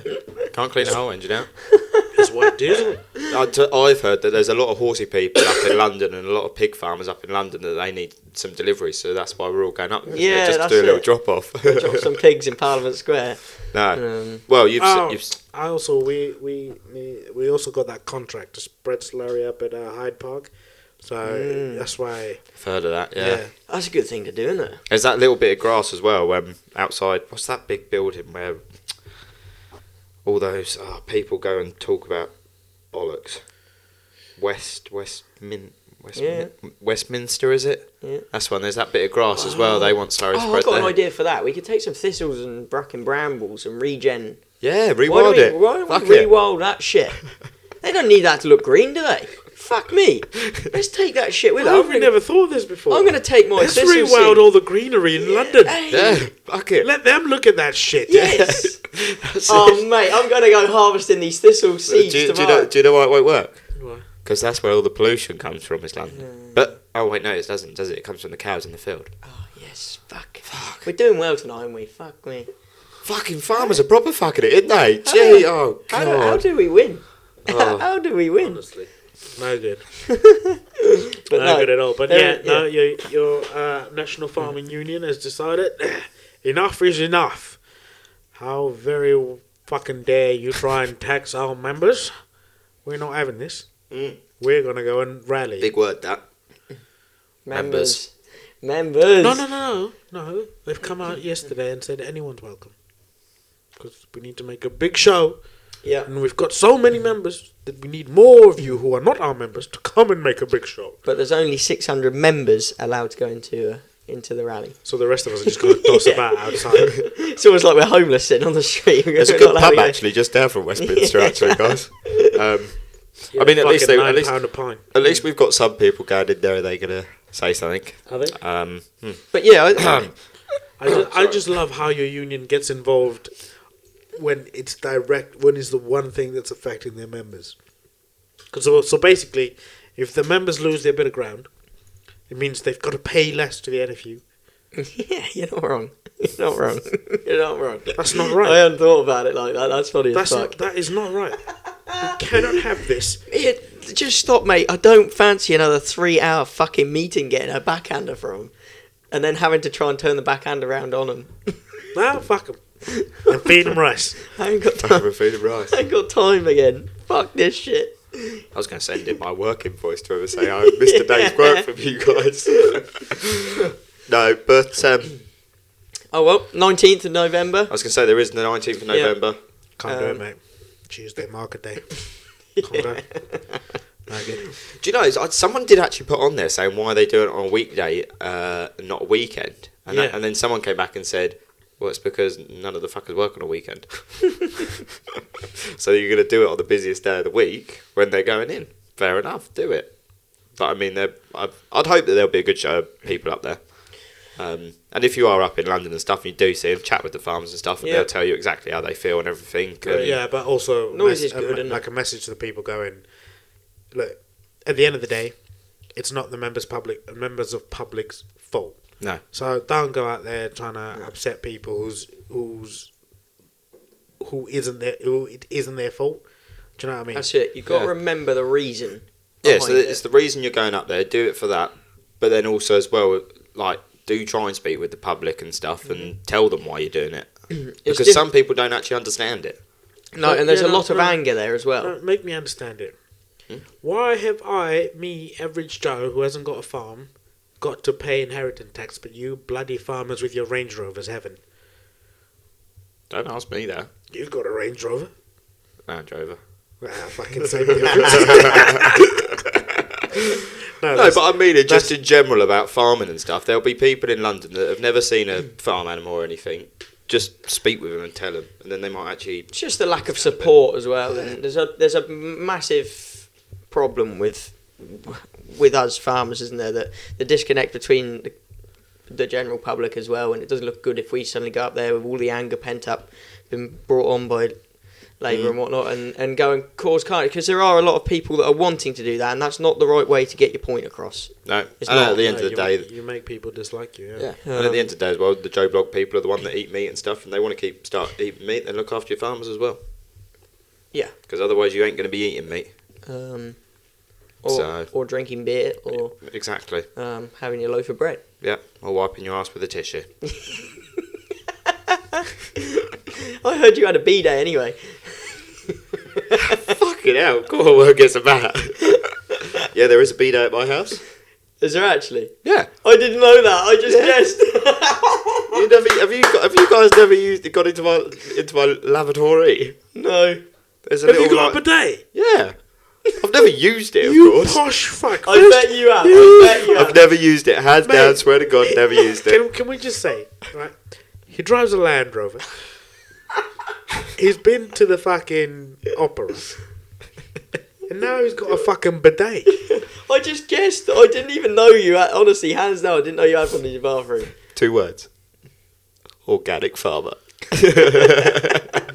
Can't clean the whole engine out. it's white diesel. I've heard that there's a lot of horsey people up in London and a lot of pig farmers up in London that they need some deliveries, so that's why we're all going up there. Yeah, just to that's do a little it. drop off. Drop some pigs in Parliament Square. No, well, you've I also we also got that contract to spread slurry up at Hyde Park, so that's why. heard of that. Yeah. That's a good thing to do, isn't it? There's that little bit of grass as well outside. What's that big building where all those people go and talk about bollocks? Westminster, is it? Yeah. That's one. There's that bit of grass as well. They want slurry Oh, spread I've got there. an idea for that. We could take some thistles and bracken brambles and regen. Yeah, Why rewild it. don't Fuck we it. rewild that shit? They don't need that to look green, do they? Fuck me. Let's take that shit with Why have us. we never thought of this before? I'm going to take my Let's thistle rewild seed. all the greenery in London. Hey. Yeah, fuck it. Let them look at that shit. Yes. That's Oh, it. mate, I'm going to go harvesting these thistle seeds do tomorrow. you know why it won't work? Why? Because that's where all the pollution comes from, is London. But, oh wait, no, it doesn't, does it? It comes from the cows in the field. Oh, yes, fuck. We're doing well tonight, aren't we? Fuck me. Fucking farmers are proper fucking it, isn't they? Gee, oh How god. do we win? Oh. How do we win? Honestly, no good. But No no, good at all. But there- your National Farming Union has decided enough is enough. How very fucking dare you try and tax our members? We're not having this. We're gonna go and rally. Big word, that. Members. No. They've come out yesterday and said anyone's welcome. Because we need to make a big show. Yeah. And we've got so many members that we need more of you who are not our members to come and make a big show. But there's only 600 members allowed to go into the rally. So the rest of us are just going to toss about outside. It's almost like we're homeless sitting on the street. There's a good pub actually just down from Westminster, actually, guys. I mean, at least £9 a pint. at least we've got some people going in there. Are they gonna say something? Are they? But yeah, I just love how your union gets involved when it's direct, when it's the one thing that's affecting their members. So basically, if the members lose their bit of ground, it means they've got to pay less to the NFU. yeah, you're not wrong. You're not wrong. You're not wrong. That's not right. I hadn't thought about it like that. That's funny as fuck. That is not right. We cannot have this. Just stop, mate. I don't fancy another 3-hour fucking meeting getting a backhander from, and then having to try and turn the backhand around on them. Now, fuck them. And feed them rice. I ain't got Fucking time. with food and rice. I ain't got time again. Fuck this shit. I was going to send in my work invoice to him and say I missed a day's work from you guys. No, but Oh well, 19th of November. I was going to say there is the 19th of Yeah. November. Can't do it, mate. Tuesday market day. Can't go. No good. Do you know, someone did actually put on there saying why they do it on a weekday, not a weekend. And, Yeah. and then someone came back and said, well, it's because none of the fuckers work on a weekend. So you're going to do it on the busiest day of the week when they're going in. Fair enough, do it. But I mean, I'd hope that there'll be a good show of people up there. And if you are up in London and stuff, and you do see them, chat with the farmers and stuff, and Yeah. they'll tell you exactly how they feel and everything. And Yeah, but also Noise is good, isn't it? like a message to the people going, look, at the end of the day, it's not the members of public's fault. No. So don't go out there trying to upset people who it isn't their fault. Do you know what I mean? That's it. You've got to Yeah. remember the reason. Yeah, so behind it's it. the reason you're going up there. Do it for that, but then also as well, like do try and speak with the public and stuff, and tell them why you're doing it. Because diff- some people don't actually understand it. No, and there's Yeah, a lot of no. anger there as well. No, make me understand it. Why have me, average Joe, who hasn't got a farm, got to pay inheritance tax, but you bloody farmers with your Range Rovers haven't? Don't ask me that. You've got a Range Rover. Land Rover. Well, fucking same difference. No, that's- but I mean it just in general about farming and stuff. There'll be people in London that have never seen a farm animal or anything. Just speak with them and tell them, and then they might actually. It's just the lack of support as well. And there's a massive problem with us farmers, isn't there? That the disconnect between the general public as well, and it doesn't look good if we suddenly go up there with all the anger pent up, been brought on by Labour and whatnot, and go and cause carnage, because there are a lot of people that are wanting to do that, and that's not the right way to get your point across. No, It's and not. at the end of the day, you make people dislike you. yeah. And at the end of the day as well, the Joe Blog people are the one that eat meat and stuff, and they want to start eating meat. Then look after your farmers as well. Yeah. Because otherwise, you ain't going to be eating meat. Or drinking beer, or Exactly. having your loaf of bread. Yeah. Or wiping your ass with a tissue. I heard you had a B-day anyway. Fucking hell! Go on, word gets about. Yeah, there is a B-day at my house. Is there actually? Yeah. I didn't know that. I just guessed. Have you guys never gone into my lavatory? No. There's a Have little you got a like, bidet? yeah. I've never used it, of You course. posh fuck. I bet you have. I bet you have. I've never used it. Hands Mate. down, swear to God, never used it. Can we just say, right? He drives a Land Rover. He's been to the fucking opera. And now he's got a fucking bidet. I just guessed. I didn't even know you had, honestly, hands down, I didn't know you had one in your bathroom. 2 words. Organic farmer.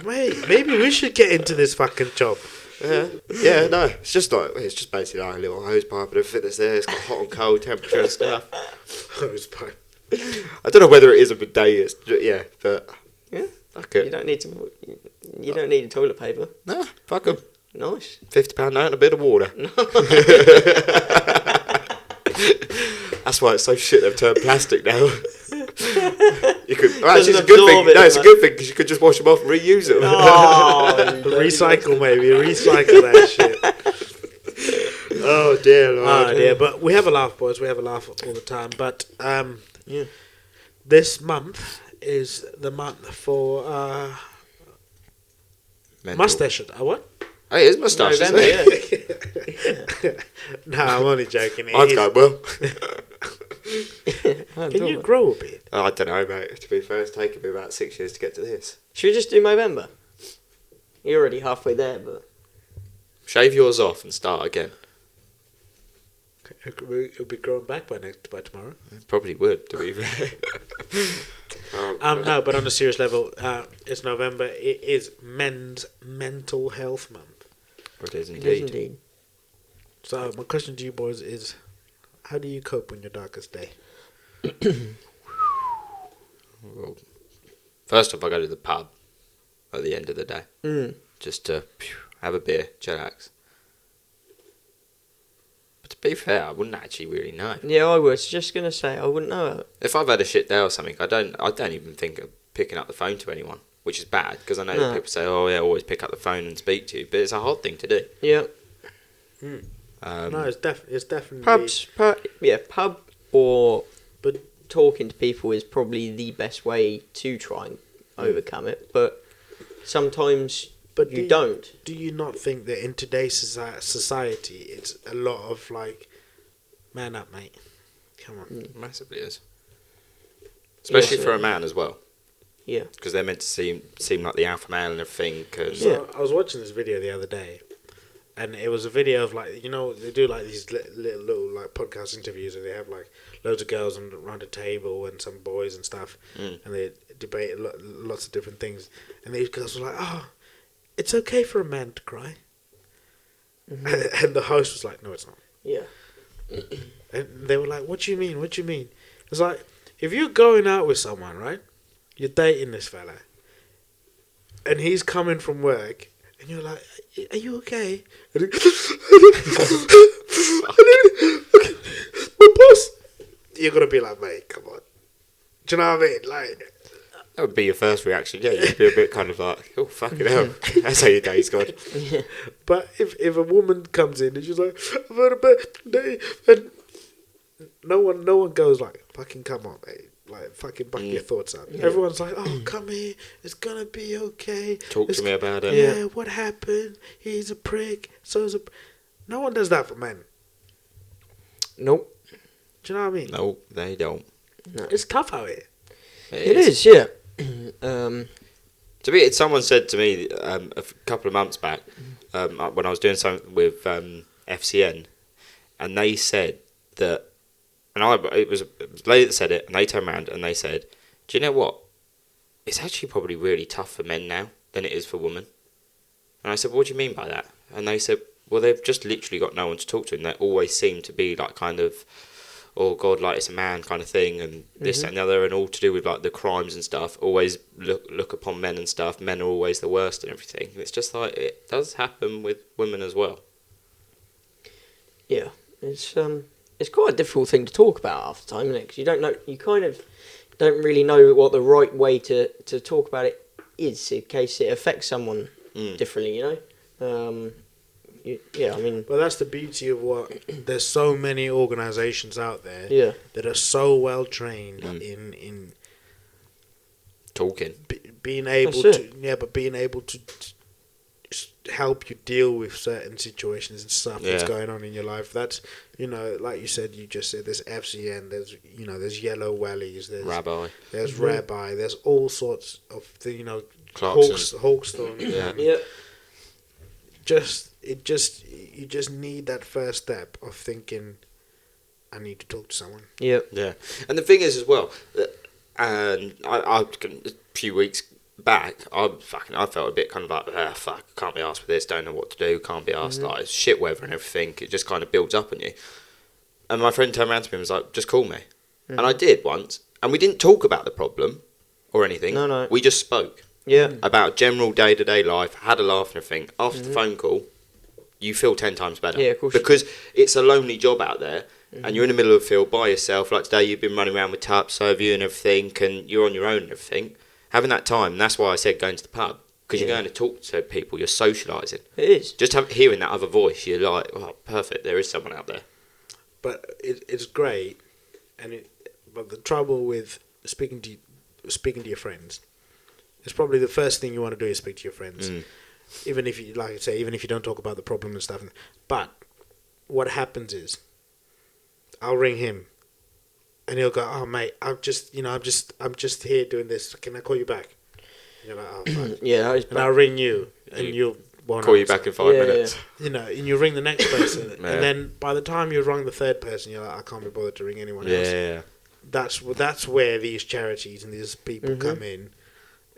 Mate, maybe we should get into this fucking job. Yeah, no, it's just basically like a little hose pipe and everything that's there. It's got hot and cold temperature and stuff. Hose pipe. I don't know whether it is a bidet. Yeah, but Yeah. fuck You it. don't need to. You don't need toilet paper. No, fuck them. Nice. £50 note and a bit of water. That's why it's so shit. They've turned plastic now. You could. Well, actually, it's a good absorb thing. it, No, it's a man. good thing because you could just wash them off and reuse them. Oh, Recycle, maybe. Recycle that shit. Oh dear, Lord. Oh, dear. But we have a laugh, boys. We have a laugh all the time. But Yeah. this month is the month for Mental. mustache. What? Oh, it is moustache, isn't November, it? yeah. No, I'm only joking. It I'd is- go, well. Can you grow a beard? Oh, I don't know, mate. To be fair, it's taken me about 6 years to get to this. Should we just do November? You're already halfway there, but Shave yours off and start again. It'll be growing back by tomorrow. It probably would, to be fair. No, but on a serious level, it's November. It is Men's Mental Health Month. It is it is indeed. indeed. So my question to you boys is, how do you cope on your darkest day? Well, first off, I go to the pub at the end of the day. Mm. Just to have a beer, chillax. But to be fair, I wouldn't actually really know. Yeah, I was just gonna say I wouldn't know it. If I've had a shit day or something, I don't even think of picking up the phone to anyone, which is bad because I know that No. people say, "Oh yeah, always pick up the phone and speak to you," but it's a hard thing to do. Yeah, No, it's definitely pub or talking to people is probably the best way to try and overcome it, but sometimes But you don't. Do you not think that in today's society, it's a lot of like, man up, mate. Come on. Massively is. Especially Yeah. for a man as well. Yeah. Because they're meant to seem like the alpha male and everything. Cause Yeah. So I was watching this video the other day, and it was a video of like, you know, they do like these little like podcast interviews, and they have like loads of girls around a table and some boys and stuff, and they debate lots of different things. And these girls were like, "Oh, it's okay for a man to cry," and the host was like, "No, it's not." Yeah. And they were like, "What do you mean? What do you mean?" It's like, if you're going out with someone, right? You're dating this fella, and he's coming from work, and you're like, "Are you okay?" And my boss, you're gonna be like, "Mate, come on." Do you know what I mean? Like, that would be your first reaction. Yeah, you'd be a bit kind of like, oh, fucking hell. That's how your day's gone. but if a woman comes in and she's like, "I've had a bad day," and no one goes like, "Fucking come on, mate." Like, fucking buck your thoughts up. Yeah. Everyone's like, "Oh, come here. It's gonna be okay." Talk to me about it. Yeah, what happened? He's a prick. So's a... No one does that for men. Nope. Do you know what I mean? No, they don't. It's tough out here. It is, yeah. To be, someone said to me a couple of months back when I was doing something with FCN, and they said that, and it was a lady that said it, and they turned around and they said, "Do you know what? It's actually probably really tough for men now than it is for women." And I said, "What do you mean by that?" And they said, "Well, they've just literally got no one to talk to, and they always seem to be like kind of, oh God, like it's a man kind of thing, and this that, and the other, and all to do with like the crimes and stuff. Always look upon men and stuff. Men are always the worst and everything. And it's just like it does happen with women as well." Yeah. It's quite a difficult thing to talk about half the time, isn't it? Because you don't know, you kind of don't really know what the right way to talk about it is in case it affects someone differently, you know? Yeah, I mean... But that's the beauty of what... There's so many organisations out there Yeah. that are so well trained in Talking. being able That's to... Yeah, but being able to help you deal with certain situations and stuff that's Yeah. going on in your life. That's, you know, like you said, you just said there's FCN, there's, you know, there's Yellow Wellies, there's Rabbi. there's Rabbi, there's all sorts of, you know, Clarkson. Hawkstone. Yeah. Yeah. You just need that first step of thinking, I need to talk to someone. Yeah. Yeah, and the thing is as well, and I a few weeks back, I felt a bit kind of like, fuck, can't be asked for this, don't know what to do, can't be asked, like it's shit weather and everything. It just kind of builds up on you. And my friend turned around to me and was like, "Just call me," and I did once, and we didn't talk about the problem or anything. No. We just spoke Yeah. about general day-to-day life, had a laugh and everything. After the phone call, you feel 10 times better. Yeah, of course. Because it's a lonely job out there, and you're in the middle of the field by yourself. Like today, you've been running around with tarps, so have you, and everything, and you're on your own and everything. Having that time, and that's why I said going to the pub, because you're Yeah. going to talk to people, you're socialising. It is. Just hearing that other voice, you're like, oh, perfect, there is someone out there. But it's great, but the trouble with speaking to your friends, it's probably the first thing you want to do is speak to your friends, even if you, like I say, even if you don't talk about the problem and stuff. But what happens is, I'll ring him, and he'll go, "Oh mate, I'm just here doing this. Can I call you back?" And you're like, "Oh fuck." Yeah, that is And I'll ring you, and you'll won't Call you answer. back in 5 Yeah, minutes. You know, and you ring the next person, Yeah. and then by the time you've rung the third person, you're like, "I can't be bothered to ring anyone else." Yeah. That's where these charities and these people come in.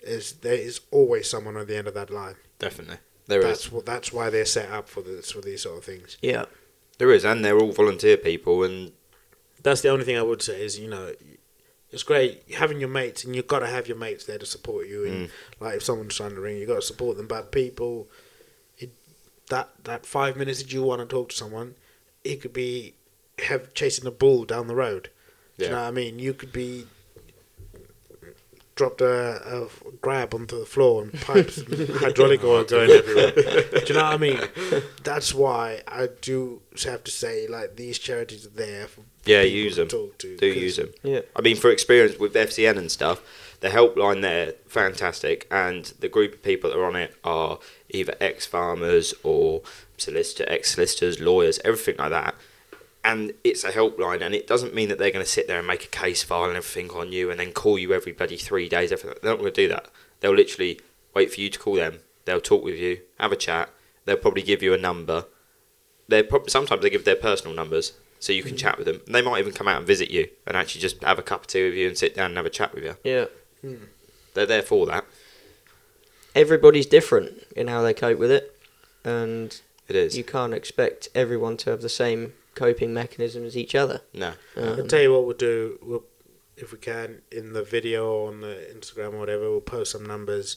Is there is always someone on the end of that line. Definitely. There is. That's why they're set up for these sort of things. Yeah. There is, and they're all volunteer people, and That's the only thing I would say is, you know, it's great having your mates, and you've got to have your mates there to support you. And like if someone's trying to ring, you got to support them. But people, that 5 minutes that you want to talk to someone, it could be chasing a bull down the road. Do you know what I mean? You could be dropped a grab onto the floor and pipes and hydraulic oil going everywhere. Do you know what I mean? That's why I do have to say, like, these charities are there for Yeah, people use to them. talk to. Do 'cause use them. Yeah. I mean, for experience with FCN and stuff, the helpline there, fantastic. And the group of people that are on it are either ex-farmers or ex-solicitors, lawyers, everything like that. And it's a helpline, and it doesn't mean that they're going to sit there and make a case file and everything on you and then call you every bloody 3 days. Everything. They're not going to do that. They'll literally wait for you to call them. They'll talk with you, have a chat. They'll probably give you a number. Sometimes they give their personal numbers so you can chat with them. And they might even come out and visit you and actually just have a cup of tea with you and sit down and have a chat with you. Yeah. They're there for that. Everybody's different in how they cope with it, and It is. you can't expect everyone to have the same coping mechanism as each other. No. I'll tell you what we'll do. If we can, in the video or on the Instagram or whatever, we'll post some numbers.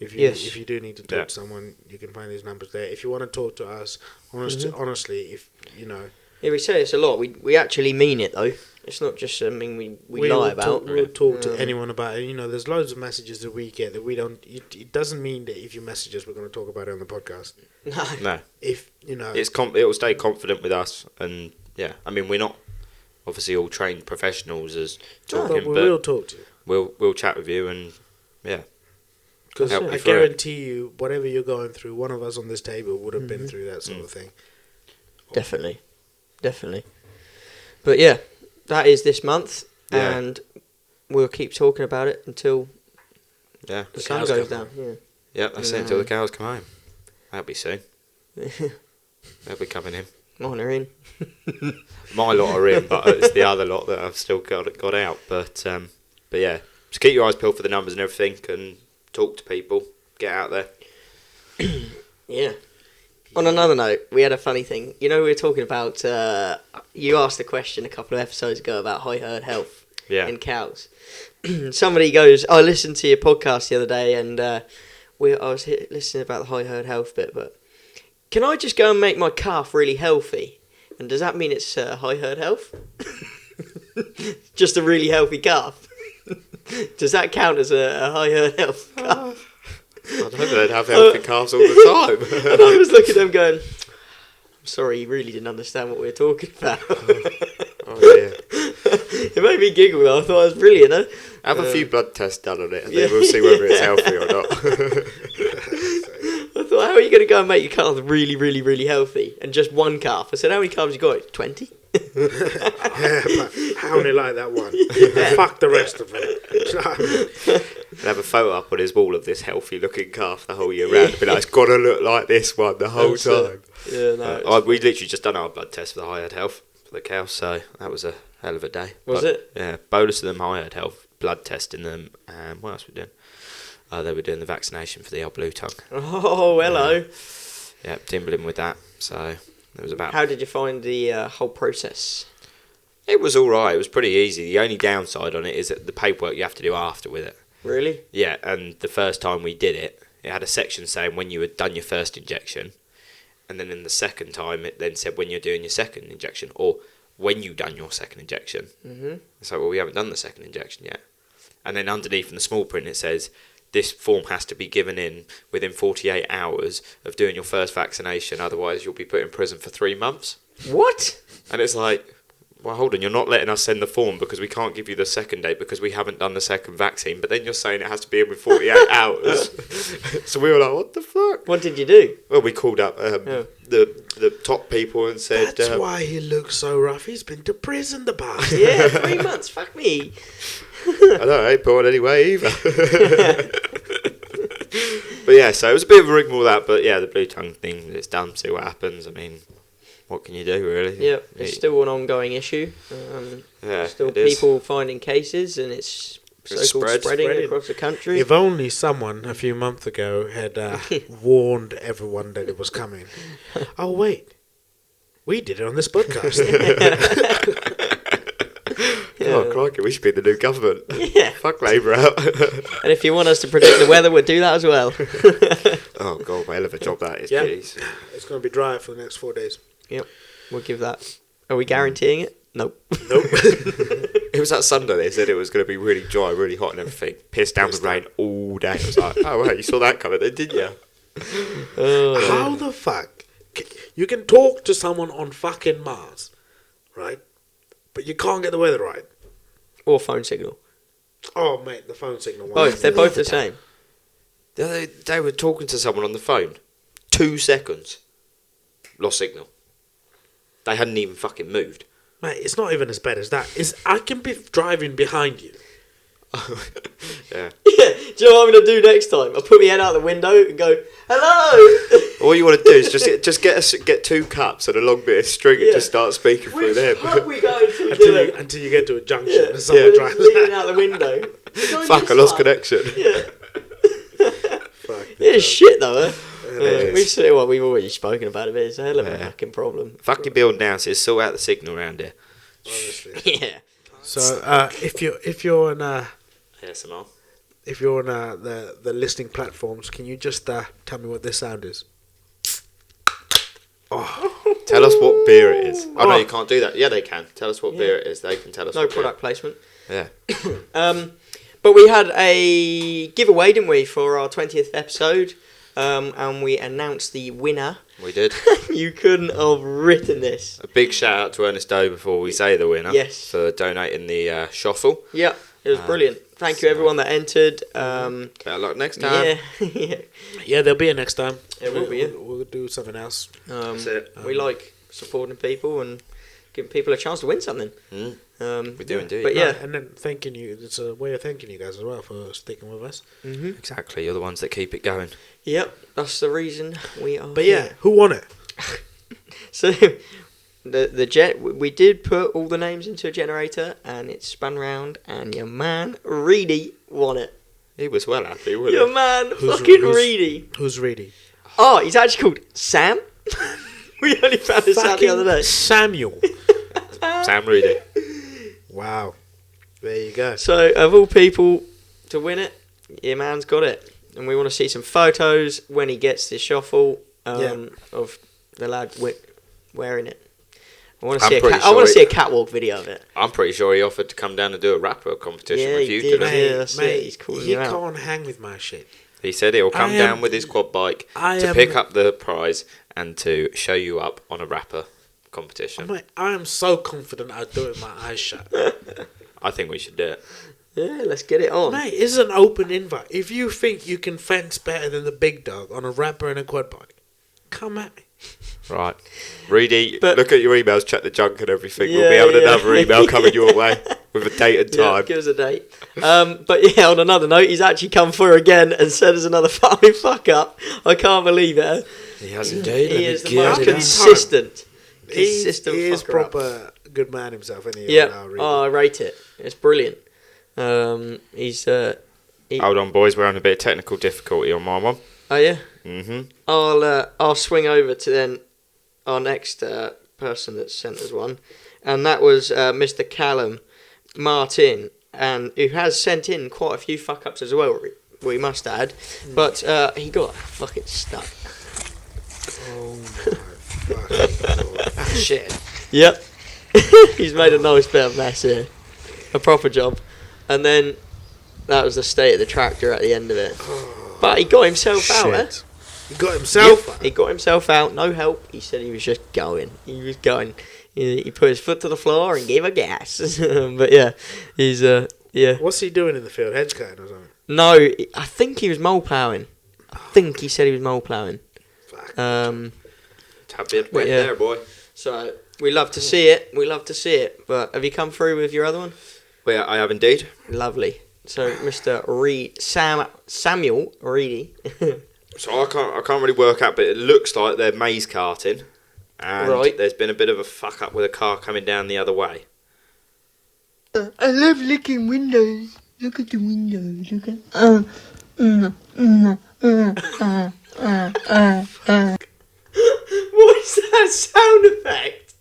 If you do need to talk to someone, you can find these numbers there. If you want to talk to us, honestly, if you know, Yeah, we say this a lot. We actually mean it though. It's not just something we lie will about. we'll talk to anyone about it. You know, there's loads of messages that we get that we don't. It doesn't mean that if you message us, we're going to talk about it on the podcast. No. If you know, It will stay confident with us. And, yeah, I mean, we're not obviously all trained professionals as talking, but we but will talk to you. we'll chat with you and, yeah. Because help you I through it. guarantee you, whatever you're going through, one of us on this table would have been through that sort of thing. Definitely. But yeah, that is this month, Yeah. and we'll keep talking about it until Yeah. the sun cows goes come down. Yeah. Yeah, that's it until the cows come home. That'll be soon. They'll be coming in. Mine are in. My lot are in, but it's the other lot that I've still got out. But yeah, just keep your eyes peeled for the numbers and everything, and talk to people. Get out there. Yeah. On another note, we had a funny thing. You know, we were talking about. You asked a question a couple of episodes ago about high herd health in cows. Somebody goes, "I listened to your podcast the other day, and I was listening about the high herd health bit, but can I just go and make my calf really healthy? And does that mean it's high herd health? Just a really healthy calf? Does that count as a high herd health calf?" I don't know, they'd have healthy calves all the time. And I was looking at them going, "I'm sorry, you really didn't understand what we were talking about." Oh, yeah. It made me giggle though. I thought it was brilliant, huh? Have a few blood tests done on it, and Yeah. then we'll see whether it's healthy or not. I thought, how are you going to go and make your calf really, really, really healthy? And just one calf. I said, how many calves you got? 20? Yeah, but I only like that one. Fuck the rest of it. Do you know what I mean? And have a photo up on his wall of this healthy-looking calf the whole year round. Be like, it's got to look like this one the whole That's it. time. Yeah, no. We literally just done our blood test for the high herd health for the cows, so that was a hell of a day. Was it? Yeah, bolus of them, high herd health, blood testing them, and what else were we doing? They were doing the vaccination for the old blue tongue. Oh, hello. Yeah, timbling with that. So it was about. How did you find the whole process? It was all right. It was pretty easy. The only downside on it is that the paperwork you have to do after with it. Really? Yeah, and the first time we did it, it had a section saying when you had done your first injection, and then in the second time it then said when you're doing your second injection, or when you done your second injection. Mm-hmm. So, well, we haven't done the second injection yet. And then underneath in the small print it says, this form has to be given in within 48 hours of doing your first vaccination, otherwise you'll be put in prison for 3 months. What? And it's like, well, hold on, you're not letting us send the form because we can't give you the second date because we haven't done the second vaccine, but then you're saying it has to be in with 48 hours. So we were like, what the fuck? What did you do? Well, we called up the top people and said... That's why he looks so rough. He's been to prison, the bastard. Yeah, 3 months. Fuck me. I don't know, I ain't born anyway either. But yeah, so it was a bit of a rigmarole that, but yeah, the blue tongue thing, it's done, see what happens. I mean, what can you do, really? Yeah, it's still an ongoing issue. Yeah, Still it is. people finding cases, and it's so-called spreading across the country. If only someone a few months ago had warned everyone that it was coming. Oh, wait. We did it on this podcast. Oh, crikey, we should be the new government. Yeah. Fuck Labour out. And if you want us to predict the weather, we'll do that as well. Oh, God, what a hell of a job that is, Yeah. jeez. It's going to be dry for the next 4 days. Yep, we'll give that. Are we guaranteeing it? Nope. Nope. It was that Sunday. They said it was going to be really dry, really hot, and everything. Pissed down with rain all day. I was like, oh right, you saw that coming, then, did you? How the fuck? You can talk to someone on fucking Mars, right? But you can't get the weather right. Or phone signal. Oh, mate, the phone signal. Both. They're both the same. The other day, they were talking to someone on the phone. 2 seconds. Lost signal. They hadn't even fucking moved. Mate, it's not even as bad as that. I can be driving behind you. Yeah. Yeah. Do you know what I'm going to do next time? I'll put my head out the window and go, hello! All you want to do is just get 2 cups and a long bit of string and Yeah. just start speaking through Which them. pub we going to do? Until you get to a junction Yeah. and someone Yeah, drives leaning out the window. Fuck, I lost connection. Yeah. Fuck. It's shit though, eh? is. We've already spoken about it, but it's a hell of a Yeah. fucking problem. Fucking building houses, sort out the signal around here. Honestly. Yeah. So, if you're on ASMR. if you're on the listening platforms, can you just tell me what this sound is? Oh, Tell us what beer it is. Oh no, you can't do that. Yeah, they can. Tell us what beer it is. They can tell us. No what product placement. Beer. Yeah. But we had a giveaway, didn't we, for our 20th episode? And we announced the winner. We did. You couldn't have written this. A big shout out to Ernest Doe before we say the winner. Yes. For donating the shuffle. Yeah, it was brilliant. Thank you, everyone that entered. Better luck next time. Yeah, yeah, there'll be a next time. It will be, yeah. We'll do something else. That's it. We like supporting people and giving people a chance to win something. We do indeed. But yeah, and then thanking you. It's a way of thanking you guys as well for sticking with us. Exactly. You're the ones that keep it going. yep, that's the reason we are. But yeah, who won it? So the jet, we did put all the names into a generator, and it spun round, and your man Reedy won it. He was well happy, wasn't Your he? man Who's- fucking who's- Reedy. Who's ready? Oh, he's actually called Sam. We only found this out the other day. Samuel. Sam Reedy. Wow. There you go. So, of all people to win it, your man's got it. And we want to see some photos when he gets the shuffle of the lad wearing it. I want to I'm see pretty I want to sure see a catwalk video of it. I'm pretty sure he offered to come down and do a rapper competition Yeah, with he you did. today. Yeah, that's it. He's calling he you out. can't hang with my shit. He said he'll come I am- down with his quad bike I to am- pick up the prize and to show you up on a rapper competition. Mate, I am so confident I'll do it with my eyes shut. I think we should do it. Yeah, let's get it on. Mate, it's an open invite. If you think you can fence better than the big dog on a rapper and a quad bike, come at me. Right. Reedy, But- look at your emails, check the junk and everything. we'll Yeah, be having yeah. another email coming your way with a date and Yeah, time. give us a date. But yeah, on another note, he's actually come through again and said there's another fucking fuck up. I can't believe it. He has indeed. He is the Get most it out. consistent. He Consistent is fucker up. proper good man himself, isn't he? Yeah, oh, I rate it. It's brilliant. He's Hold on, boys. We're having a bit of technical difficulty on my one. oh yeah. Mm-hmm. I'll swing over to then our next person that sent us one, and that was Mr. Callum Martin, and who has sent in quite a few fuck ups as well. We must add, but he got fucking stuck. Oh my fucking God. Shit. Yep. He's made a nice bit of mess here. A proper job. And then that was the state of the tractor at the end of it. But he got himself out, eh? Shit. He got himself. Yep, he got himself out, no help. He said he was just going. He was going. He put his foot to the floor and gave a gas. But yeah, he's yeah. What's he doing in the field? Hedge cutting or something? No, I think he was mole ploughing. I think he said he was mole ploughing. Fuck. Tap it But right yeah. there, boy. So we love to see it. We love to see it. But have you come through with your other one? Well, I have indeed. Lovely. So Mr. Samuel Reedy. So I can't really work out, but it looks like they're maize carting, and Right. there's been a bit of a fuck up with a car coming down the other way. I love licking windows. Look at the windows. Look at. What is that sound effect?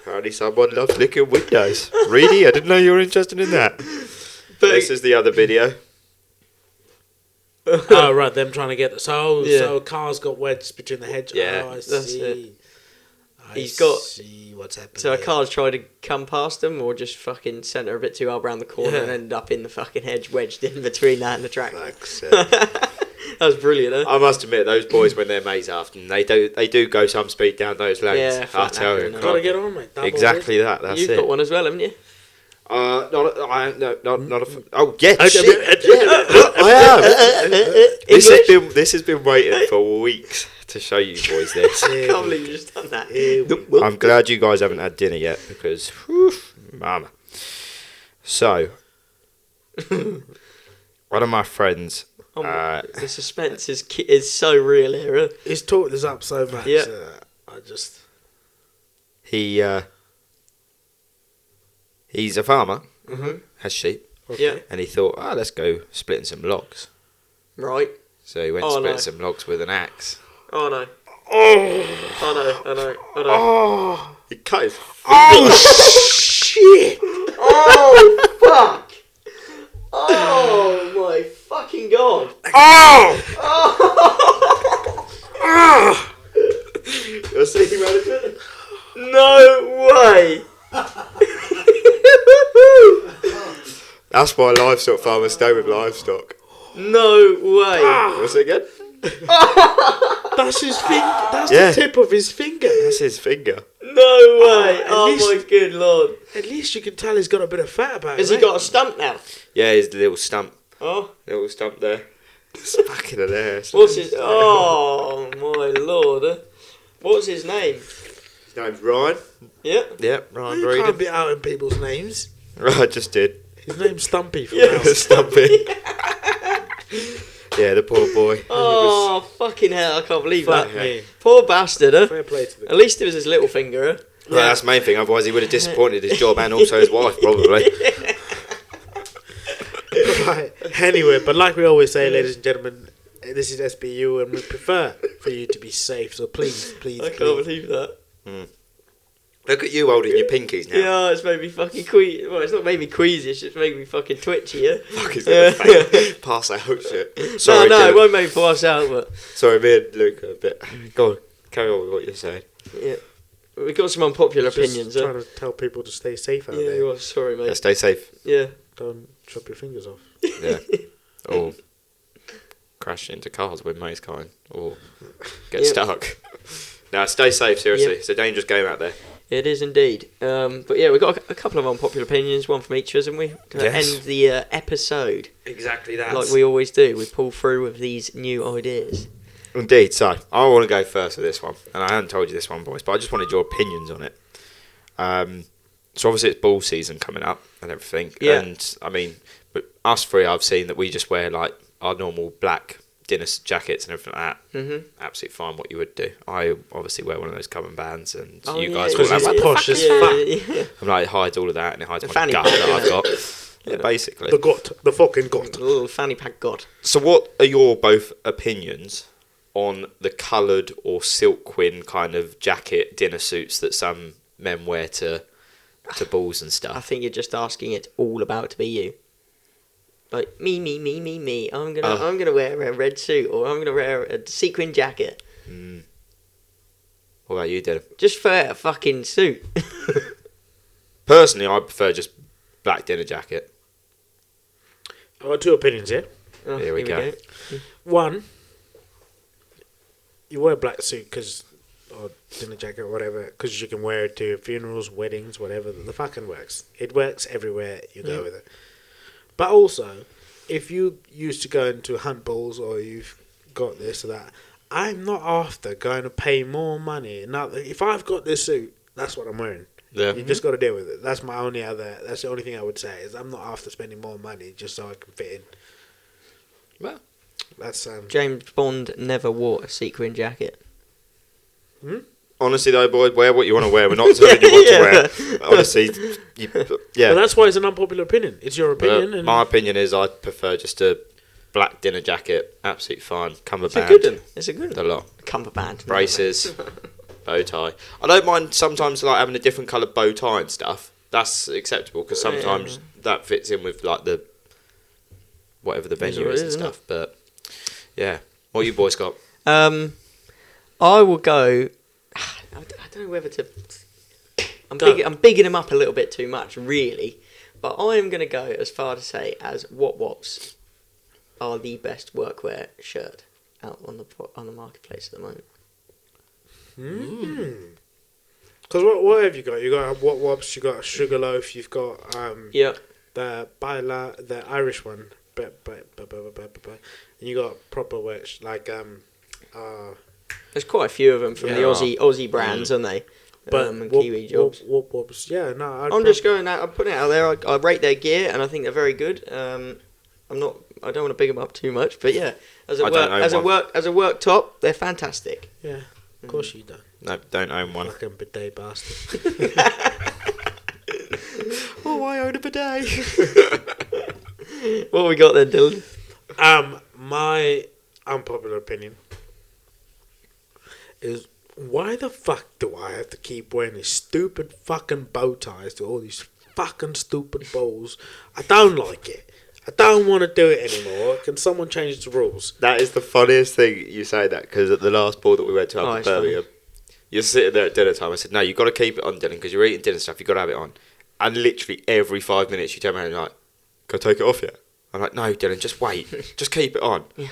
Apparently someone loves licking windows. Reedy, I didn't know you were interested in that. But This is the other video. Oh right, them trying to get so Yeah. so cars got wedged between the hedge. Yeah, Oh, I that's see. it. He's got- see what's happening. So a here. car's tried to come past them, or just fucking sent her a bit too hard round the corner Yeah. and ended up in the fucking hedge, wedged in between that and the track. Fuck's sake. That was brilliant, huh? I must admit, those boys when they're mates after, they do go some speed down those lanes. Yeah, I flat tell knacker, you, no. Gotta get on, mate. Double exactly that. That's You've it. got one as well, haven't you? Not a. Oh yeah, shit. I am. This has been waiting for weeks to show you boys this. I can't believe you just done that. I'm glad you guys haven't had dinner yet because, whew, mama. So, one of my friends. Oh my- the suspense is so real here. Huh? He's talked this up so much. Yeah. I just. He's a farmer, Mhm. has sheep, Yeah, and he thought, let's go splitting some logs. right. So he went Oh, splitting no. some logs with an axe. Oh no. Oh! Oh no. Oh no. Oh no. Oh! He cut his. Oh shit! Oh fuck! Oh my fucking god! Oh! You're seeing management? No way! That's why livestock farmers stay with livestock. No way! What's it again? That's his finger. That's Yeah. the tip of his finger. That's his finger. No way! at Oh least- my good lord! At least you can tell he's got a bit of fat about Has him. he got a stump now? Yeah, his little stump. Oh, Little stump there. It's fucking hilarious. what's his? Oh my lord! Huh? What's his name? His name's Ryan. Yeah. Yeah, Ryan You can't Breeden. be out in people's names. Right, just did. His name's Stumpy from Yeah. now. Stumpy. Yeah, the poor boy. Oh fucking hell! I can't believe Fuck that. me. Poor bastard, huh? Fair play to the At least it was his little finger, huh? Well, that's the main thing. Otherwise, he would have disappointed his job and also his wife, probably. Right. Anyway, but like we always say, ladies and gentlemen, this is SBU and we prefer for you to be safe. So please, please, I can't please. believe that. Look at you holding your pinkies now. Yeah, it's made me fucking queasy. Well, it's not made me queasy, it's just made me fucking twitchy, yeah? Fuck, he's gonna pass out shit. Sorry, no, it Dylan. won't make me pass out, but Sorry, me and Luke are a bit. Go on, carry on with what you're saying. yeah. We've got some unpopular Just opinions, huh? trying to tell people to stay safe out Yeah, there. you are. Sorry, Yeah, mate. stay safe. Yeah. Don't chop your fingers off. Yeah. Or crash into cars with maze kind. Or get Yep. stuck. Now, stay safe, seriously. Yep. It's a dangerous game out there. It is indeed. But yeah, we've got a couple of unpopular opinions, one from each of us, haven't we? To Yes. end the episode, Exactly that. like we always do. We pull through with these new ideas. Indeed, so I want to go first with this one. And I haven't told you this one, boys, but I just wanted your opinions on it. So obviously it's ball season coming up and everything. Yeah. And I mean, but us three, I've seen that we just wear like our normal black dinner jackets and everything like that. Mm-hmm. Absolutely fine what you would do. I obviously wear one of those common bands, and Oh, you yeah, guys yeah, all Because have he's like, posh as Yeah, fuck. yeah. I'm like, it hides all of that and it hides The my fanny gut pack, that I've innit? got. Yeah, basically. The got. The fucking got. A little fanny pack god. So what are your both opinions on the coloured or silkwin kind of jacket dinner suits that some men wear to balls and I stuff? think you're just asking it all about to be you. Like me. I'm gonna wear a red suit, or I'm gonna wear a sequin jacket. What about you, Dylan? Just for a fucking suit. Personally, I prefer just black dinner jacket. I've got two opinions here. Oh, Here we go. One, you wear a black suit or dinner jacket or whatever, because you can wear it to funerals, weddings, whatever. The fucking works. It works everywhere you go with it. But also, if you used to go into hunt balls or you've got this or that, I'm not after going to pay more money. Now, if I've got this suit, that's what I'm wearing. Yeah. You just got to deal with it. That's my only other. That's the only thing I would say is I'm not after spending more money just so I can fit in. Well, That's James Bond never wore a sequin jacket. honestly though, boy, wear what you want to wear. We're not telling you what to wear. Honestly, yeah. But that's why it's an unpopular opinion. It's your opinion, But and my opinion is I prefer just a black dinner jacket. Absolutely fine. It's a Cummerbund. good one. It's a good The one. lot. Cummerbund. Braces. Bow tie. I don't mind sometimes like having a different coloured bow tie and stuff. That's acceptable because sometimes that fits in with like the whatever the venue what it is and is, isn't it? stuff. But yeah, what you boys got? I will go. I don't know whether to. I'm Go. I'm bigging them up a little bit too much, really. But I am going to go as far to say as Wops are the best workwear shirt out on the marketplace at the moment. Because what have you got? You got What Wops, you got Sugarloaf, you've got Yeah. the the Irish one, and you got proper which like There's quite a few of them from the Yeah. Aussie brands, aren't they? but And Kiwi jobs. Wops, yeah, no, I'm just going out. I'm putting it out there. I rate their gear, and I think they're very good. I'm not. I don't want to big them up too much, but yeah, as a I don't own one. work top, they're fantastic. yeah, of course you don't. No, don't own one. Fucking bidet bastard. Oh, I own a bidet. What have we got then, Dylan? My unpopular opinion is why the fuck do I have to keep wearing these stupid fucking bow ties to all these fucking stupid balls? I don't like it. I don't want to do it anymore. Can someone change the rules? That is the funniest thing you say that, because at the last ball that we went to up in it's funny. Birmingham, you're sitting there at dinner time. I said, no, you've got to keep it on, Dylan, because you're eating dinner stuff. You've got to have it on. And literally every 5 minutes you turn around and you're like, can I take it off yet? I'm like, no, Dylan, just wait. Just keep it on. Yeah.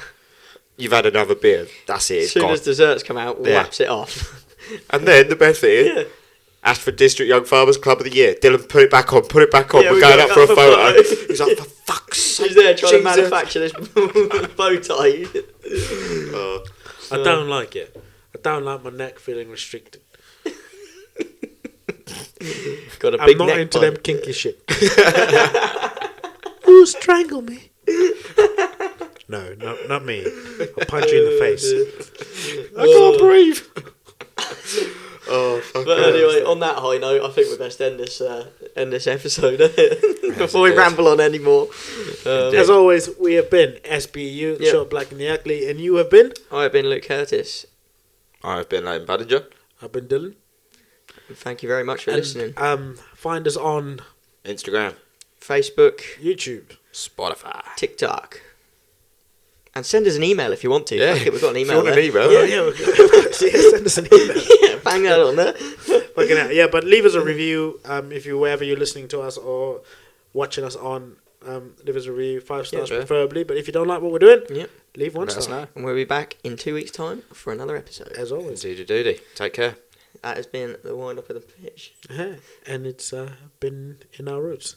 You've had another beer. That's it. As It's soon gone. as desserts come out, Yeah. whaps it off. And then the best thing is, Yeah. Ashford District Young Farmers Club of the Year. Dylan, put it back on. Put it back on. Yeah, We're we going got up for a a photo. photo. He's like, for fuck's sake. She's there trying to Jesus." manufacture this bow tie. Oh. I don't like it. I don't like my neck feeling restricted. Got a I'm big not neck into bun. them kinky shit. Ooh, strangle me. No, not me. I'll punch you in the face. I can't breathe. Oh, fuck. But anyway, on that high note, I think we best end this episode before we indeed. ramble on anymore. As always, we have been SBU, the Yep. Short Black and the Ugly, and you have been? I have been Luke Curtis. I've been Leighton Badinger. I've been Dylan. Thank you very much for listening. Find us on Instagram. Facebook, YouTube. Spotify. TikTok. And send us an email if you want to. Yeah. Fuck it, we've got an If email you want there. an email. Yeah, send us an email. Yeah, bang that on there. Fucking hell. Yeah, but leave us a review if you wherever you're listening to us or watching us on. Leave us a review, 5 stars Yeah. preferably. But if you don't like what we're doing, Yep. leave 1 Let us star. know. And we'll be back in 2 weeks' time for another episode. As always. Indeedy doody. Take care. That has been the wind up of the pitch. Yeah. And it's been in our roots.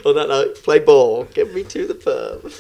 On that note, play ball. Get me to the pub.